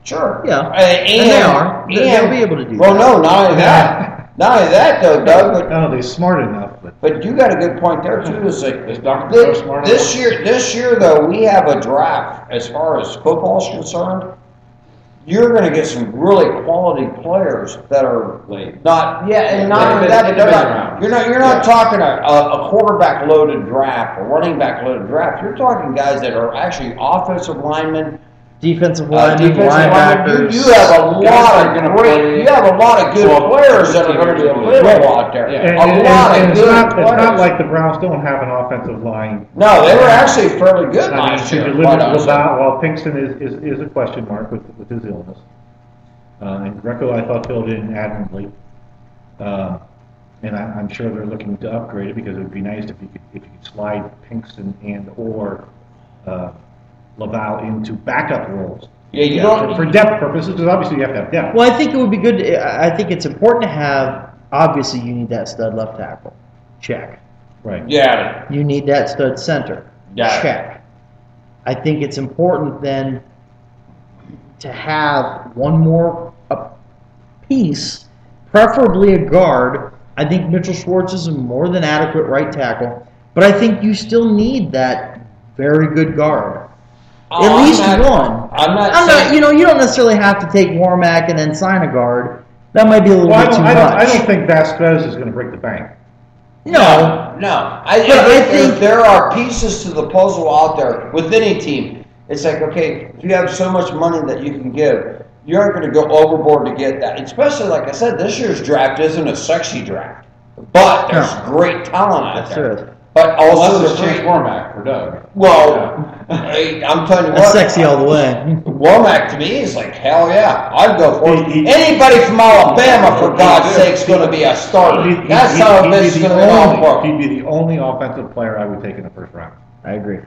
Sure. Yeah. And they are. They'll be able to do well, that. no, not only that. Not only that, though, Doug. But, I don't know they're smart enough, but you got a good point there too. It's like Is Dr. Joe smart enough? this year though, we have a draft as far as football is concerned. You're going to get some really quality players that are not. Yeah, and not only that, you're not talking a quarterback loaded draft or running back loaded draft. You're talking guys that are actually offensive linemen. Defensive linemen, linebackers. You have a lot of good players that are going to be available out there. And, a lot of it's good not, players. It's not like the Browns don't have an offensive line. No, they were actually fairly good I mean, last year. well, Pinkston is a question mark with his illness. And Greco, I thought, filled in admirably. And I'm sure they're looking to upgrade it because it would be nice if you could slide Pinkston and or Laval into backup roles. Yeah, you don't. For depth purposes, because obviously you have to have depth. Well, I think it would be good. I think it's important to have. Obviously, you need that stud left tackle. Check. Right. Yeah. You need that stud center. Yeah. Check. I think it's important then to have one more piece, preferably a guard. I think Mitchell Schwartz is a more than adequate right tackle, but I think you still need that very good guard. At least one. I'm not. You don't necessarily have to take Warmack and then sign a guard. That might be a little bit too much. I don't think Vasquez is going to break the bank. No. I think there are pieces to the puzzle out there with any team. It's like, okay, if you have so much money that you can give, you aren't going to go overboard to get that. Especially, like I said, this year's draft isn't a sexy draft, but there's great talent out there. But also, let's change Warmack for Doug. Well, I'm telling you That's what, sexy all the way. Warmack to me is like, hell yeah, I'd go for it. Anybody from Alabama, for God's sake, is going to be a starter. That's how this is going to go for. He'd be the only offensive player I would take in the first round. I agree.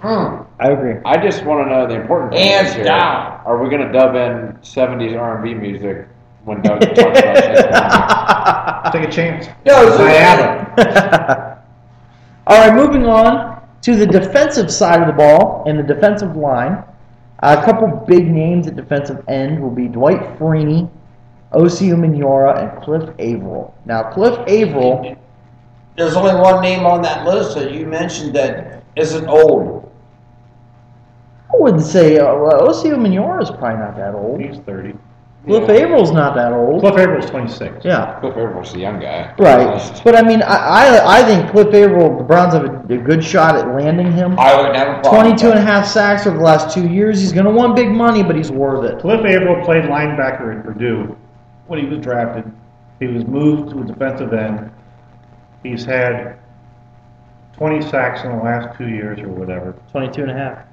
I agree. I just want to know the important thing. Hands down. Are we going to dub in 70s R&B music when Doug talks about Take a chance. No, I have it. All right, moving on to the defensive side of the ball and the defensive line. A couple big names at defensive end will be Dwight Freeney, Osi Umenyiora, and Cliff Averill. Now, Cliff Averill... There's only one name on that list that you mentioned that isn't old. I wouldn't say... Osi Umenyiora is probably not that old. He's 30. Cliff Averill's not that old. Cliff Averill's 26. Yeah. Cliff Averill's the young guy. Right. But, I mean, I think Cliff Averill, the Browns have a good shot at landing him. I would have a problem. 22 and a half sacks over the last 2 years. He's going to want big money, but he's worth it. Cliff Averill played linebacker at Purdue when he was drafted. He was moved to a defensive end. He's had 20 sacks in the last 2 years or whatever. 22 and a half.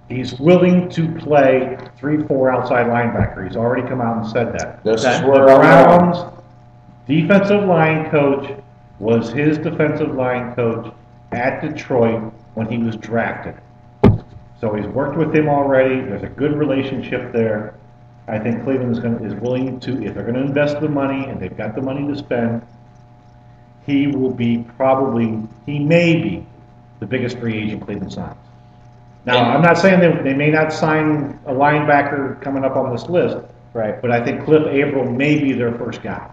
He's willing to play 3-4 outside linebacker. He's already come out and said that. This The is where Browns' defensive line coach was his defensive line coach at Detroit when he was drafted. So he's worked with him already. There's a good relationship there. I think Cleveland is willing to, if they're going to invest the money and they've got the money to spend, he may be the biggest free agent Cleveland signs. Now, I'm not saying they may not sign a linebacker coming up on this list, right? But I think Cliff Averill may be their first guy.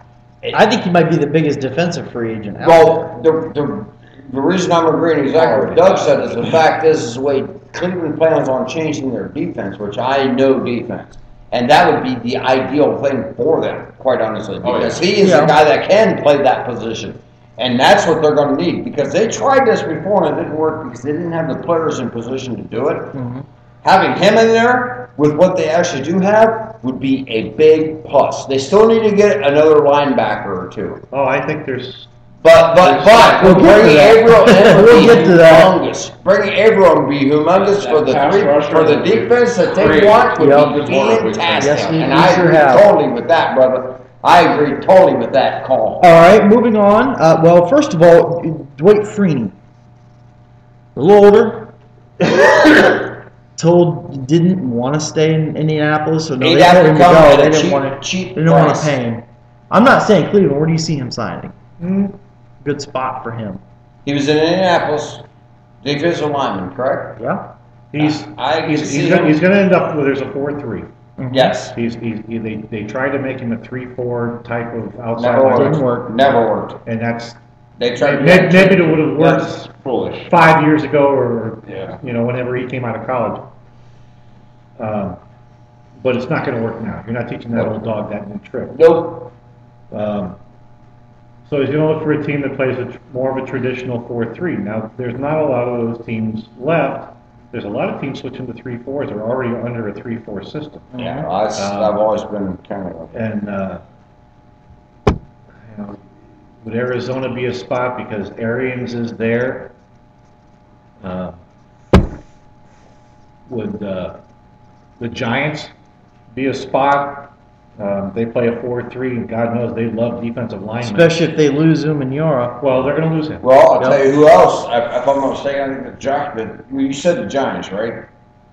I think he might be the biggest defensive free agent out there. The reason I'm agreeing exactly what Doug said is the fact is the way Cleveland plans on changing their defense, which I know defense, and that would be the ideal thing for them, quite honestly, because he is the guy that can play that position. And that's what they're going to need, because they tried this before and it didn't work because they didn't have the players in position to do it. Mm-hmm. Having him in there with what they actually do have would be a big plus. They still need to get another linebacker or two. Oh, I think there's... But bringing Averill in would be humongous. Bringing Averill would be humongous for the defense that they want would be fantastic. Yes, and I agree totally with that, brother. I agree totally with that call. All right, moving on. Well, first of all, Dwight Freeney. A little older. Didn't want to stay in Indianapolis, so they told him to go. They didn't want to pay him. I'm not saying Cleveland. Where do you see him signing? Good spot for him. He was in Indianapolis, defensive lineman, correct? Yeah. He's going to end up where there's a 4-3. Mm-hmm. Yes. They tried to make him a 3-4 type of outside. Never worked. And that's they tried. Maybe it would have worked. That's foolish. 5 years ago, or whenever he came out of college. But it's not going to work now. You're not teaching that old dog that new trick. Nope. So he's going to look for a team that plays more of a traditional 4-3. Now, there's not a lot of those teams left. There's a lot of teams switching to 3-4s. They're already under a 3-4 system. Yeah, I've always been kind of. And would Arizona be a spot because Arians is there? Would the Giants be a spot They play a 4-3, and God knows they love defensive linemen. Especially if they lose Umenyiora. Well, they're going to lose him. Well, I'll tell you who else. If I'm not mistaken, I think the Giants. You said the Giants, right?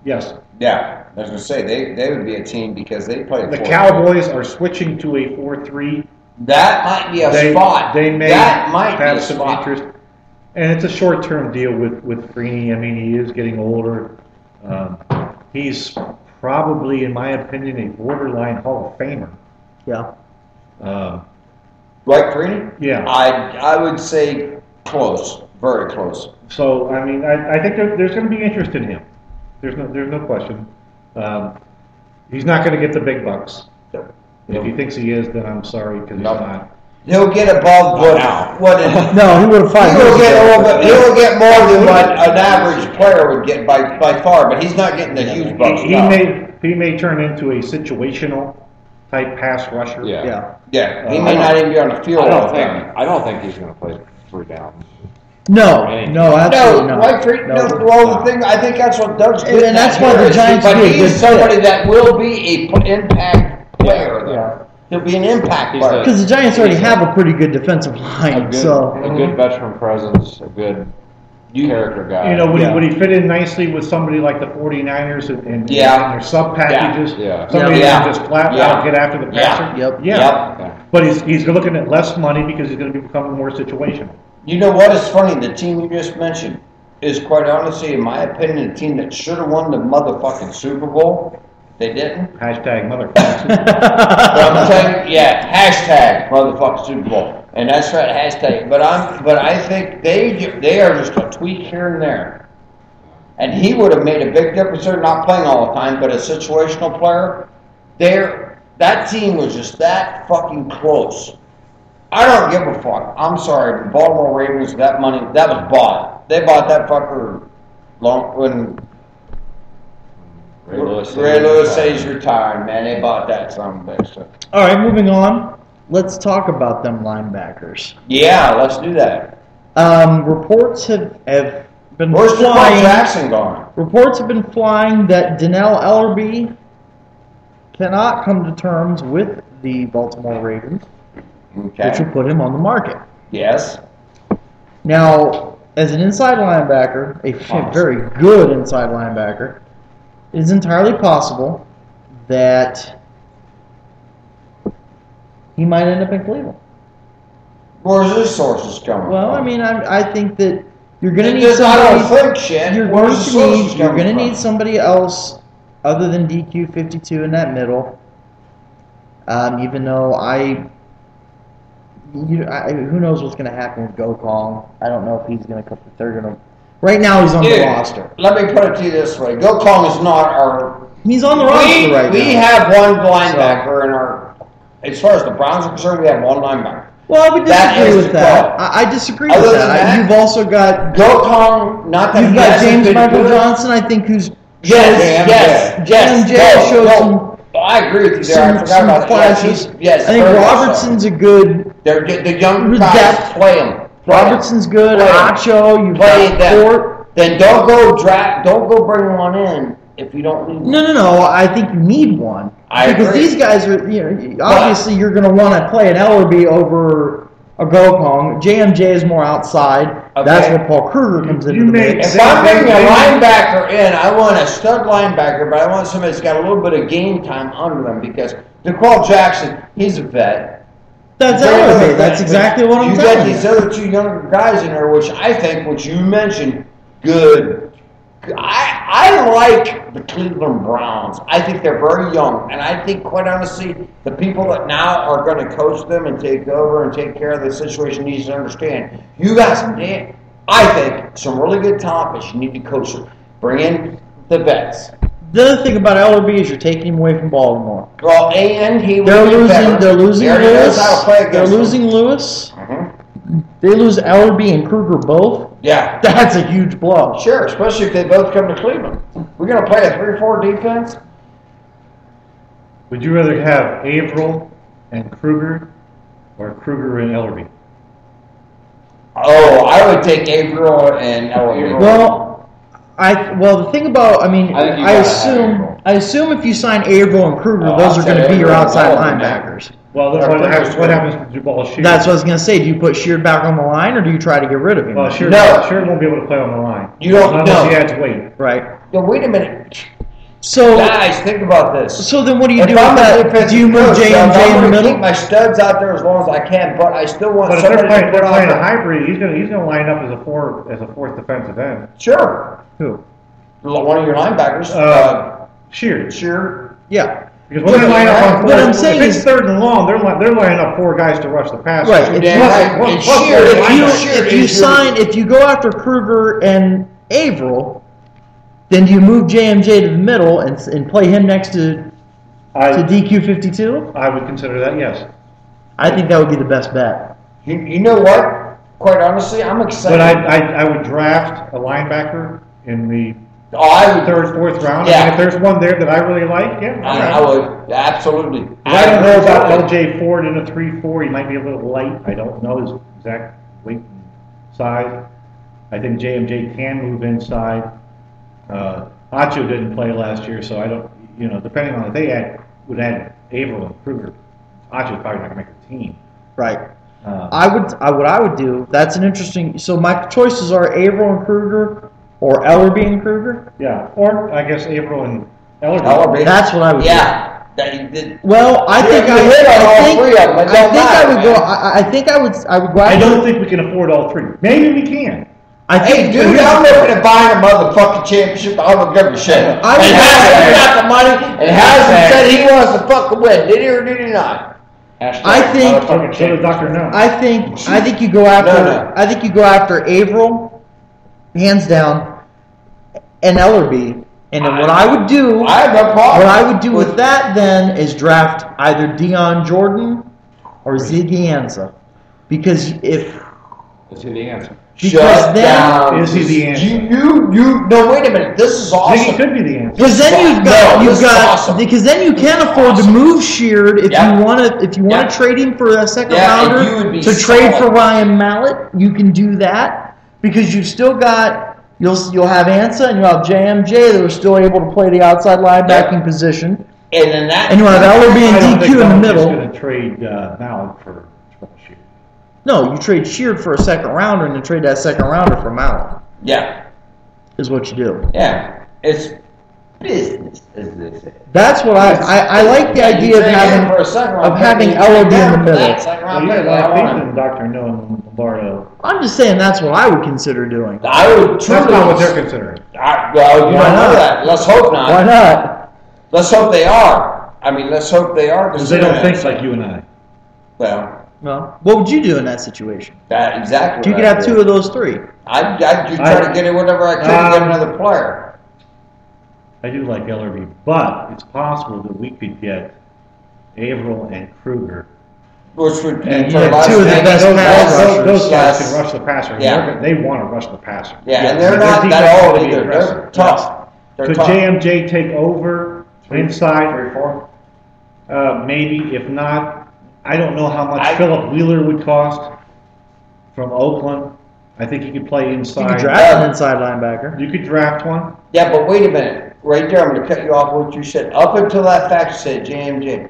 Yes. Yeah, I was going to say they would be a team because they play. The Cowboys are switching to a 4-3. That might be a spot. They may that might have be a some spot. interest, and it's a short-term deal with Freeney. I mean, he is getting older. He's probably, in my opinion, a borderline Hall of Famer. Yeah. Like Freeney? Yeah. I would say close, very close. So I mean, I think there's going to be interest in him. There's no question. He's not going to get the big bucks. Nope. If he thinks he is, then I'm sorry because he's not. He'll get above what No, he would have five. He'll get a little bit. He'll get more than what an average player would get by far, but he's not getting the huge bucks. He may turn into a situational type pass rusher. Yeah. He may not even be on the field all the time. I don't think he's going to play 3 downs. No, absolutely not. Well, the thing, I think that's what Doug's getting and that's at why here the Giants but be a he's good somebody fit. that will be an impact player. Yeah. He'll be an impact player. Because the Giants already have a pretty good defensive line, A good veteran presence, a good character guy. You know, would he fit in nicely with somebody like the 49ers and their sub packages? Yeah. Somebody that can just flat out get after the passer? Yep. But he's looking at less money because he's going to be becoming more situational. You know what is funny? The team you just mentioned is quite honestly, in my opinion, a team that should have won the motherfucking Super Bowl. They didn't. Hashtag motherfucking Super Bowl. But I'm telling you, hashtag motherfucking Super Bowl. And that's right, hashtag. But I think they are just a tweak here and there. And he would have made a big difference. They're not playing all the time, but a situational player. That team was just that fucking close. I don't give a fuck. I'm sorry, the Baltimore Ravens, that money, that was bought. They bought that fucker when Ray Lewis says he's retired, man. They bought that son of a bitch. All right, moving on. Let's talk about them linebackers. Yeah, let's do that. Reports have been Where's flying. Lamar Jackson gone? Reports have been flying that Dannell Ellerbe cannot come to terms with the Baltimore Ravens, which will put him on the market. Yes. Now, as an inside linebacker, a very good inside linebacker, it is entirely possible that he might end up in Cleveland. Where's his sources coming from? Well, I mean, I think that you're going to need somebody. I don't think shit. You're going to need somebody else other than DQ52 in that middle. Even though who knows what's going to happen with Gokong? I don't know if he's going to come. They're going to. Right now, he's on the roster. Let me put it to you this way: Gokong is not our. He's on the roster right now. We have one linebacker in our. As far as the Browns are concerned, we have one linebacker. Well, I would disagree with that. I disagree with that. You've also got Gokong. Not that you've got James Michael Johnson. I think who's yes. showed some. I agree with you there. I forgot about flashes. Yes, I think Robertson's a good. The young guys play him. Robertson's good. Acho, you play Fort. Then don't go bring one in if you don't need one. No. I think you need one because these guys are. Obviously, you're going to want to play an Ellerbe over a Gokong. JMJ is more outside. Okay. That's where Paul Kruger comes into the mix. If I'm bringing a linebacker in, I want a stud linebacker, but I want somebody that's got a little bit of game time under them because DeQuell Jackson, he's a vet. That's Ellerbe. That's exactly what I'm telling you. You got these other two younger guys in there, which I think, which you mentioned, good. I like the Cleveland Browns. I think they're very young, and I think, quite honestly, the people that now are going to coach them and take over and take care of the situation needs to understand. You got I think, some really good talent, but you need to coach them. Bring in the vets. The other thing about Ellerbe is you're taking him away from Baltimore. Well, and he they're losing Lewis. They're losing Lewis. Mm-hmm. They lose Ellerbe and Kruger both. Yeah. That's a huge blow. Sure, especially if they both come to Cleveland. We're going to play a 3-4 defense. Would you rather have Averill and Kruger or Kruger and Ellerbe? Oh, I would take Averill and Ellerbe. Well, Well, the thing about, I assume if you sign Averill and Kruger, those are going to be your outside linebackers. Well, what happens to Jabal Sheard? That's what I was going to say. Do you put Sheard back on the line, or do you try to get rid of him? Well, Sheard won't be able to play on the line. You don't unless he adds weight. Right. No, wait a minute. So guys, think about this. So then, what do you do with that? Do you move J&J in the middle? Keep my studs out there as long as I can, but I still want. But if they're playing a hybrid, he's going to line up as a fourth defensive end. Sure. Who? One of your linebackers. Sheard. Sheard. Yeah. Because when they line up on what I'm saying if it's third and long, they're lining up 4 guys to rush the passer. Right. If you go after Kruger and Averill, then do you move JMJ to the middle and play him next to DQ52? I would consider that, yes. I think that would be the best bet. You know what? Quite honestly, I'm excited. But I would draft a linebacker in the third, fourth round. Yeah. If there's one there that I really like, yeah. I would, absolutely. I don't know about LJ Ford in a 3-4. He might be a little light. I don't know his exact weight and size. I think JMJ can move inside. Acho didn't play last year, so I don't, depending on if they would add Averill and Kruger, Acho's probably not going to make a team. Right. What I would do, that's an interesting, so my choices are Averill and Kruger, or Ellerbe and Kruger? Yeah, or I guess Averill and Ellerbe. That's what I would do. Yeah. Well, I think I would go. I don't think we can afford all 3. Maybe we can. Hey, dude, I'm looking at buying a motherfucking championship. I don't give a shit. And Hassan got the money, and Hassan said he wants to fucking win. Did he or did he not? I think. So does Dr. No. I think you go after. No. I think you go after Averill, hands down, and Ellerbe. And then what I would do. I have no problem. What I would do with that then is draft either Dion Jordan or Ziggy Ansah, because if. Is he the answer? Shut down. Is he the answer? No, wait a minute. This is awesome. Ziggy could be the answer. Because then awesome. Because then you can't afford to move Sheard if you want to trade him for a second rounder to trade for Ryan Mallett. You can do that because you've still got you'll have Ansah and you'll have JMJ that are still able to play the outside linebacking position. And you'll have Ellerbe and DQ in the middle. I'm going to trade Mallett for Sheard. No, you trade Sheard for a second rounder and then trade that second rounder for Mallett. Yeah. Is what you do. Yeah. It's business, as they say. That's what I like the idea of having Ellerbe in the middle. Well, you got faith in Dr. No and Lombardo. I'm just saying that's what I would consider doing. I would. That's not what they're considering. Well, you don't know that. Let's hope not. Why not? Let's hope they are. Let's hope they are. Because they don't think like you and I. Well, what would you do in that situation? Exactly. You could have 2 of those 3. I'd just try to get it whatever I could to get another player. I do like Ellerbe, but it's possible that we could get Averill and Kruger. Which would be 2 of the best pass rushers. Those guys can rush the passer. Yeah. They want to rush the passer. Yeah, and they're not that old either. They're tough. Could JMJ take over inside? 3-4? Maybe. If not, I don't know how much Philip Wheeler would cost from Oakland. I think he could play inside. You could draft an inside linebacker. You could draft one. Yeah, but wait a minute. Right there, I'm going to cut you off what you said. Up until that fact, you said JMJ.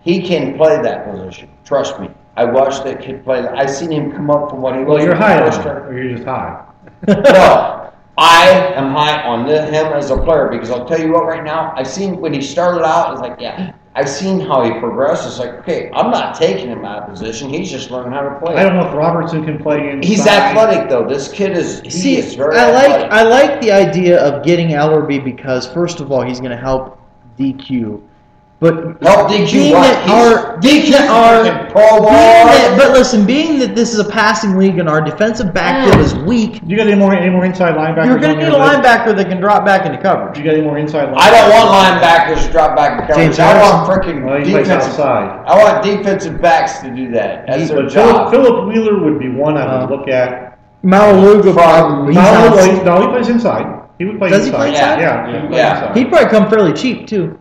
He can play that position. Trust me. I watched that kid play that. I seen him come up from what he was. Well, you're high on him, or you're just high. No, I am high on him as a player because I'll tell you what. Right now, I seen when he started out. It's like, yeah, I've seen how he progressed. It's like, okay, I'm not taking him out of position. He's just learning how to play. I don't know if Robertson can play inside. He's athletic though. This kid is. He is very athletic. I like the idea of getting Ellerbe because first of all, he's going to help DQ. But help DQ but listen, being that this is a passing league and our defensive backfield is weak, you got any more inside linebackers? You're going to need a linebacker that can drop back into coverage. You got any more inside linebackers? I don't want linebackers to drop back into coverage. I want freaking defensive. Outside. I want defensive backs to do that. That's their job. Philip Wheeler would be one I would look at. Malaluga probably. No, he plays inside. He would play inside. Does he play inside? Yeah. He'd probably come fairly cheap too.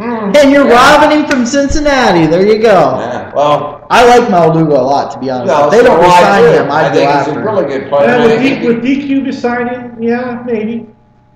And you're robbing him from Cincinnati. There you go. Yeah, well, I like Malaluga a lot, to be honest. If they don't resign him, I'd go after him. He's a really good player. With DQ deciding, yeah, maybe.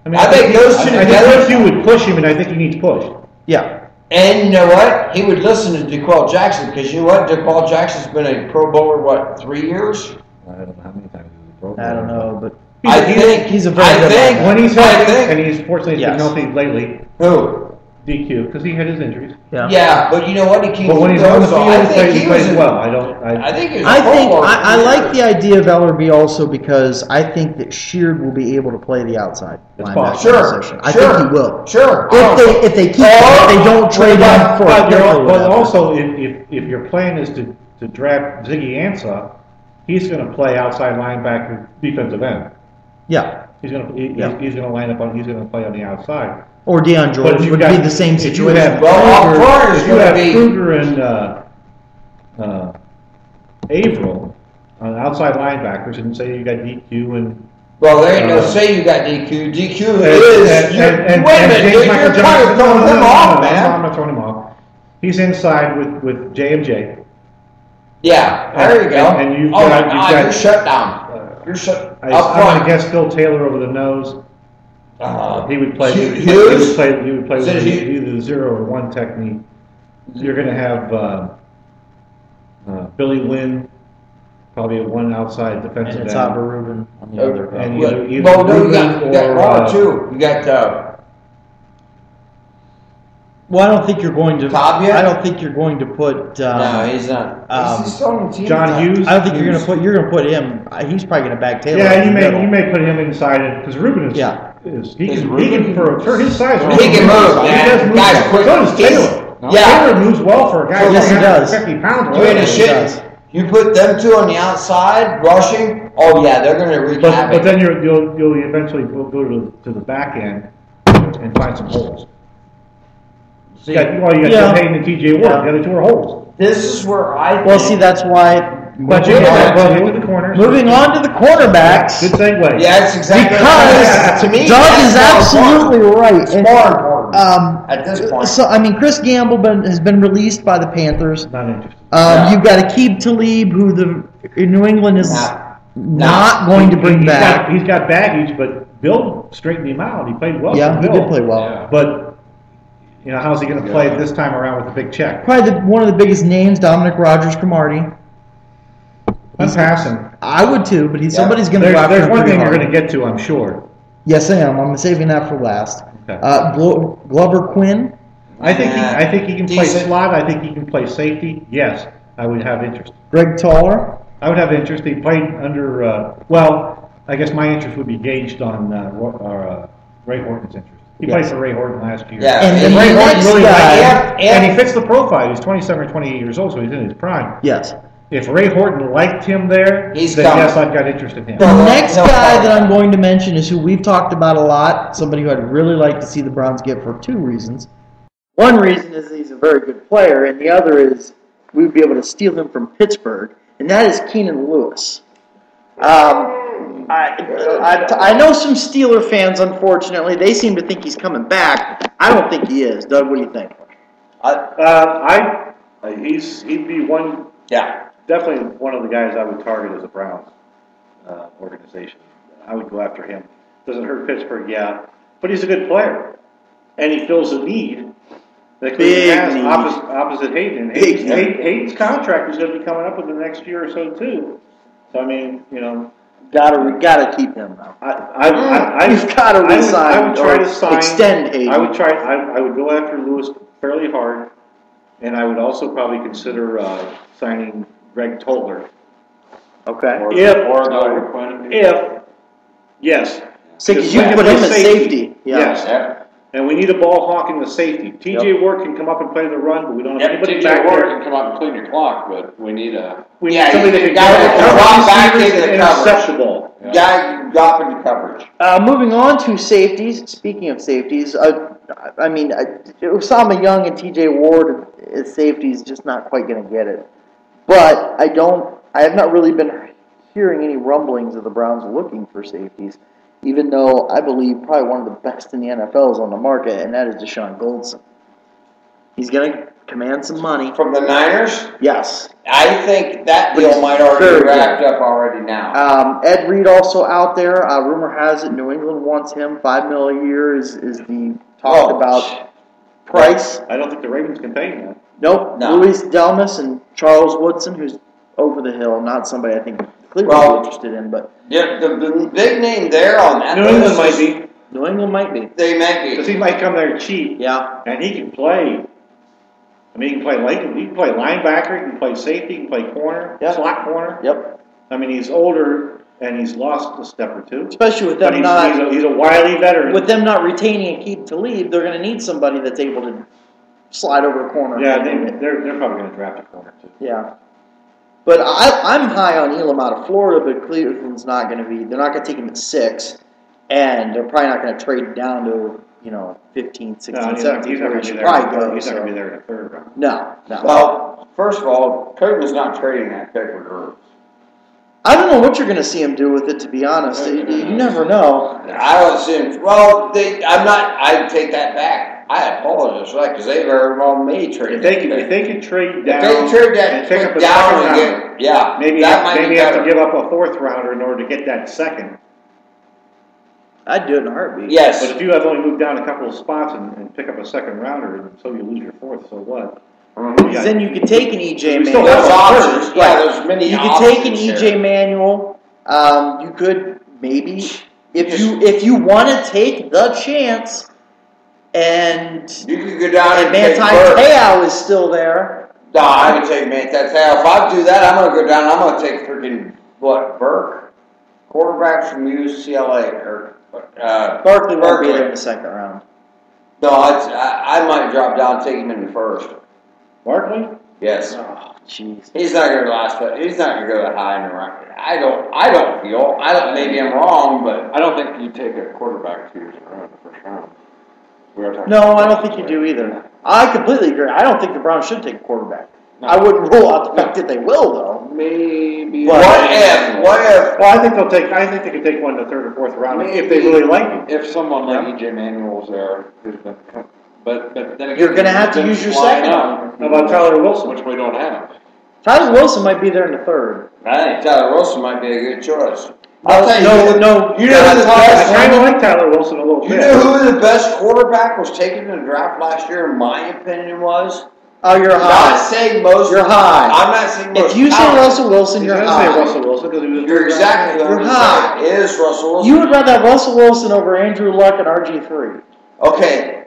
I think those two together. I think you would push him, and I think he needs pushed. Yeah. And you know what? He would listen to DeQuell Jackson because you know what? DeQuell Jackson's been a Pro Bowler, 3 years? I don't know how many times he was a Pro Bowler. I don't know, but I think he's a very good linebacker. When he's healthy, and he's fortunately Yes. been healthy lately. Who? DQ, because he had his injuries. Yeah, but you know what? He keeps. But when he's on the field, he plays well. I think I like the idea of Ellerbe also because I think that Sheard will be able to play the outside linebacker position. I think he will. Sure. If they keep him, if they don't trade him for a pick or But also, if your plan is to draft Ziggy Ansah, he's going to play outside linebacker, defensive end. Yeah. He's going to line up on. He's going to play on the outside. Or Deion Jones would be the same situation. If you have Kruger and Averill on outside linebackers, and say you got DQ and. Well, there ain't no say you got DQ. DQ is. Wait a minute, you're kind of throwing him off, man. I'm not throwing him off. He's inside with J&J. Yeah, there you go. And you've you're shut down. You're shut. I'm going to guess Phil Taylor over the nose. He would play. He would play with either the 0 or 1 technique. You're going to have Billy Wynn, probably a 1 outside defensive end. And it's Albert Rubin on the other. And you got Raw too. You got. Well, I don't think you're going to. Tabia? I don't think you're going to put. No, he's not. He's still on the team. John Hughes. I don't think you're going to put. You're going to put him. He's probably going to back Taylor. Yeah, you may put him inside because Rubin is. Yeah. He can for his size. He can move, man. He does move. Guy's quick. So does Taylor. Yeah. Taylor moves well for a guy Yes, he does. 50 pounds. You ain't a shit. You put them two on the outside rushing. Oh yeah, they're going to wreak havoc. But then you'll eventually go to the back end and find some holes. You got Joe Hayden and T.J. Ward. The other two are holes. This is where I think. Well, see, that's why. But you get the corners. Moving on to the quarterbacks. Good segue. Yeah, that's exactly. Because to me, Doug is absolutely right. It's more important at this point. So I mean, Chris Gamble has been released by the Panthers. Not interested. You've got Aqib Talib, who New England is not going to bring back. He's got baggage, but Bill straightened him out. He played well. Yeah, he did play well. Yeah. But how's he going to play this time around with the big check? Probably one of the biggest names, Dominic Rodgers-Cromartie. I'm passing. I would too, but somebody's going to go after him. There's one thing you're going to get to, I'm sure. Yes, I am. I'm saving that for last. Okay. Glover Quinn. I think he can play slot. I think he can play safety. Yes, I would have interest. Greg Toller. I would have interest. He played under. I guess my interest would be gauged on Ray Horton's interest. He played for Ray Horton last year. Yeah, and Ray Horton really liked him, and he fits the profile. He's 27 or 28 years old, so he's in his prime. Yes. If Ray Horton liked him there, then yes, I've got interest in him. The next guy that I'm going to mention is who we've talked about a lot, somebody who I'd really like to see the Browns get for 2 reasons. One reason is he's a very good player, and the other is we would be able to steal him from Pittsburgh, and that is Keenan Lewis. I know some Steeler fans, unfortunately, they seem to think he's coming back. I don't think he is. Doug, what do you think? He'd be one. Yeah. Definitely one of the guys I would target as a Browns organization. I would go after him. Doesn't hurt Pittsburgh, but he's a good player, and he fills a need that Cleveland has opposite Hayden. Hayden's contract is going to be coming up in the next year or so too. So I mean, gotta keep him now. You've got to resign. I would try to sign. Extend Hayden. I would go after Lewis fairly hard, and I would also probably consider signing Greg Toller. Okay. Yes. Because you can put him at safety. Yeah. Yes. Yeah. And we need a ball hawk in the safety. T.J. Ward can come up and play the run, but we don't have anybody back there. T.J. Ward can come up and clean your clock, but we need somebody that can drop back into the interceptable. Guy can drop into coverage. Moving on to safeties. Speaking of safeties, Osama Young and T.J. Ward as safeties just not quite going to get it. But I have not really been hearing any rumblings of the Browns looking for safeties, even though I believe probably one of the best in the NFL is on the market, and that is Deshaun Goldson. He's going to command some money. From the Niners? Yes. I think that deal might already be wrapped up already now. Ed Reed also out there. Rumor has it New England wants him. $5 million a year is the talked about price. I don't think the Ravens can pay him that. Nope. No. Luis Delmas and Charles Woodson, who's over the hill. Not somebody I think Cleveland would be interested in, but yeah, the big name there on that. New England might be. New England might be. They might be because he might come there cheap. Yeah, and he can play. I mean, he can play he can play linebacker, he can play safety, he can play corner, slot corner. Yep. I mean, he's older and he's lost a step or two. Especially with them he's a wily veteran. With them not retaining Aqib Talib, they're going to need somebody that's able to slide over a corner. Yeah, they're probably going to draft a corner too. Yeah. But I'm high on Elam out of Florida, but Cleveland's not going to be. They're not going to take him at 6, and they're probably not going to trade down to 15, 16, 17. He's not going to be there. He's not going to be there in the 3rd round. No. Well, first of all, Cleveland's not trading that pick with Hurts. I don't know what you're going to see him do with it. To be honest, you never know. I don't see him. Well, I take that back. I apologize for that because they very well may trade. If they can trade down, and pick up a second round, maybe have to give up a 4th rounder in order to get that 2nd. I'd do it in a heartbeat. Yes, but if you have only moved down a couple of spots and pick up a 2nd rounder, and so you lose your 4th, so what? Then you could take an EJ Manuel. There's options. Yeah, there's many. You could take an EJ Manuel. You could maybe if you want to take the chance. And you could go down and Manti Te'o is still there. No, I would take Manti Te'o. If I do that, I'm going to go down. I'm going to take freaking Burke, quarterback from UCLA or Berkeley won't be there in the 2nd round. No, I might drop down and take him in the 1st. Barkley? Yes. Oh, jeez. He's not going to last. He's not going to go that high in the round. I don't feel. Maybe I'm wrong, but I don't think you take a quarterback 2 years in a row in the 1st round. No, I don't think you do either. I completely agree. I don't think the Browns should take a quarterback. No. I wouldn't rule out the fact that they will, though. Maybe. What if? Well, I think they could take one in the 3rd or 4th round if they really like him. If someone like EJ Manuel's there, but then again, you're going to have to use your 2nd. How about Tyler Wilson, which we don't have? Tyler Wilson might be there in the 3rd. I think Tyler Wilson might be a good choice. No. You know who the best? I kind of like Tyler Wilson a little bit. You know who the best quarterback was taken in the draft last year? In my opinion, was. Oh, you're high. I'm not saying most. You're high. I'm not saying most. If you say Russell Wilson, you're high. Say Russell Wilson because he was. You're exactly. You're high. It is Russell Wilson. You would rather have Russell Wilson over Andrew Luck and RG3. Okay.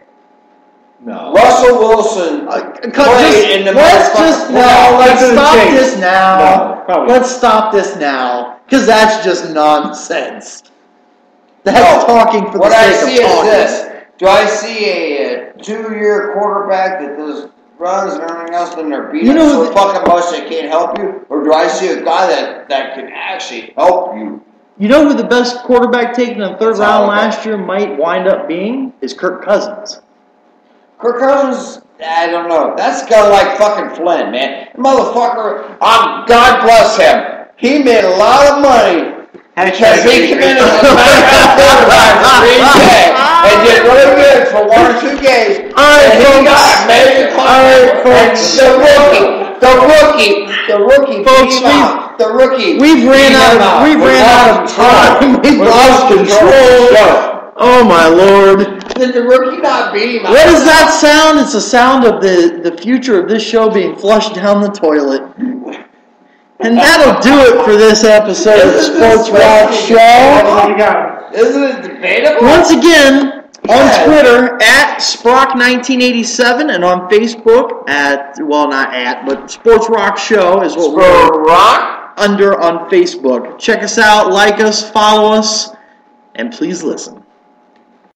No. Russell Wilson played in the let's stop this now. No, let's stop this now. Because that's just nonsense. That's talking for the sake of talking. What I see is this. Do I see a 2-year quarterback that does runs and everything else, then they're beating so fucking much they can't help you? Or do I see a guy that can actually help you? You know who the best quarterback taken in the 3rd round last year might wind up being? Is Kirk Cousins. Kirk Cousins, I don't know. That's kind of like fucking Flynn, man. The motherfucker, God bless him. He made a lot of money because he committed as a backup quarterback for Green Bay and did really good for 1 or 2 games. And he got a major contract. The rookie. We've ran out of time. We've lost control. Oh my Lord. Did the rookie not beat him? What does that sound? It's the sound of the future of this show being flushed down the toilet. And that'll do it for this episode of the Sports Rock Show. Isn't it debatable? Once again, on Twitter, at Sprock1987, and on Facebook, but Sports Rock Show is what we're under on Facebook. Check us out, like us, follow us, and please listen.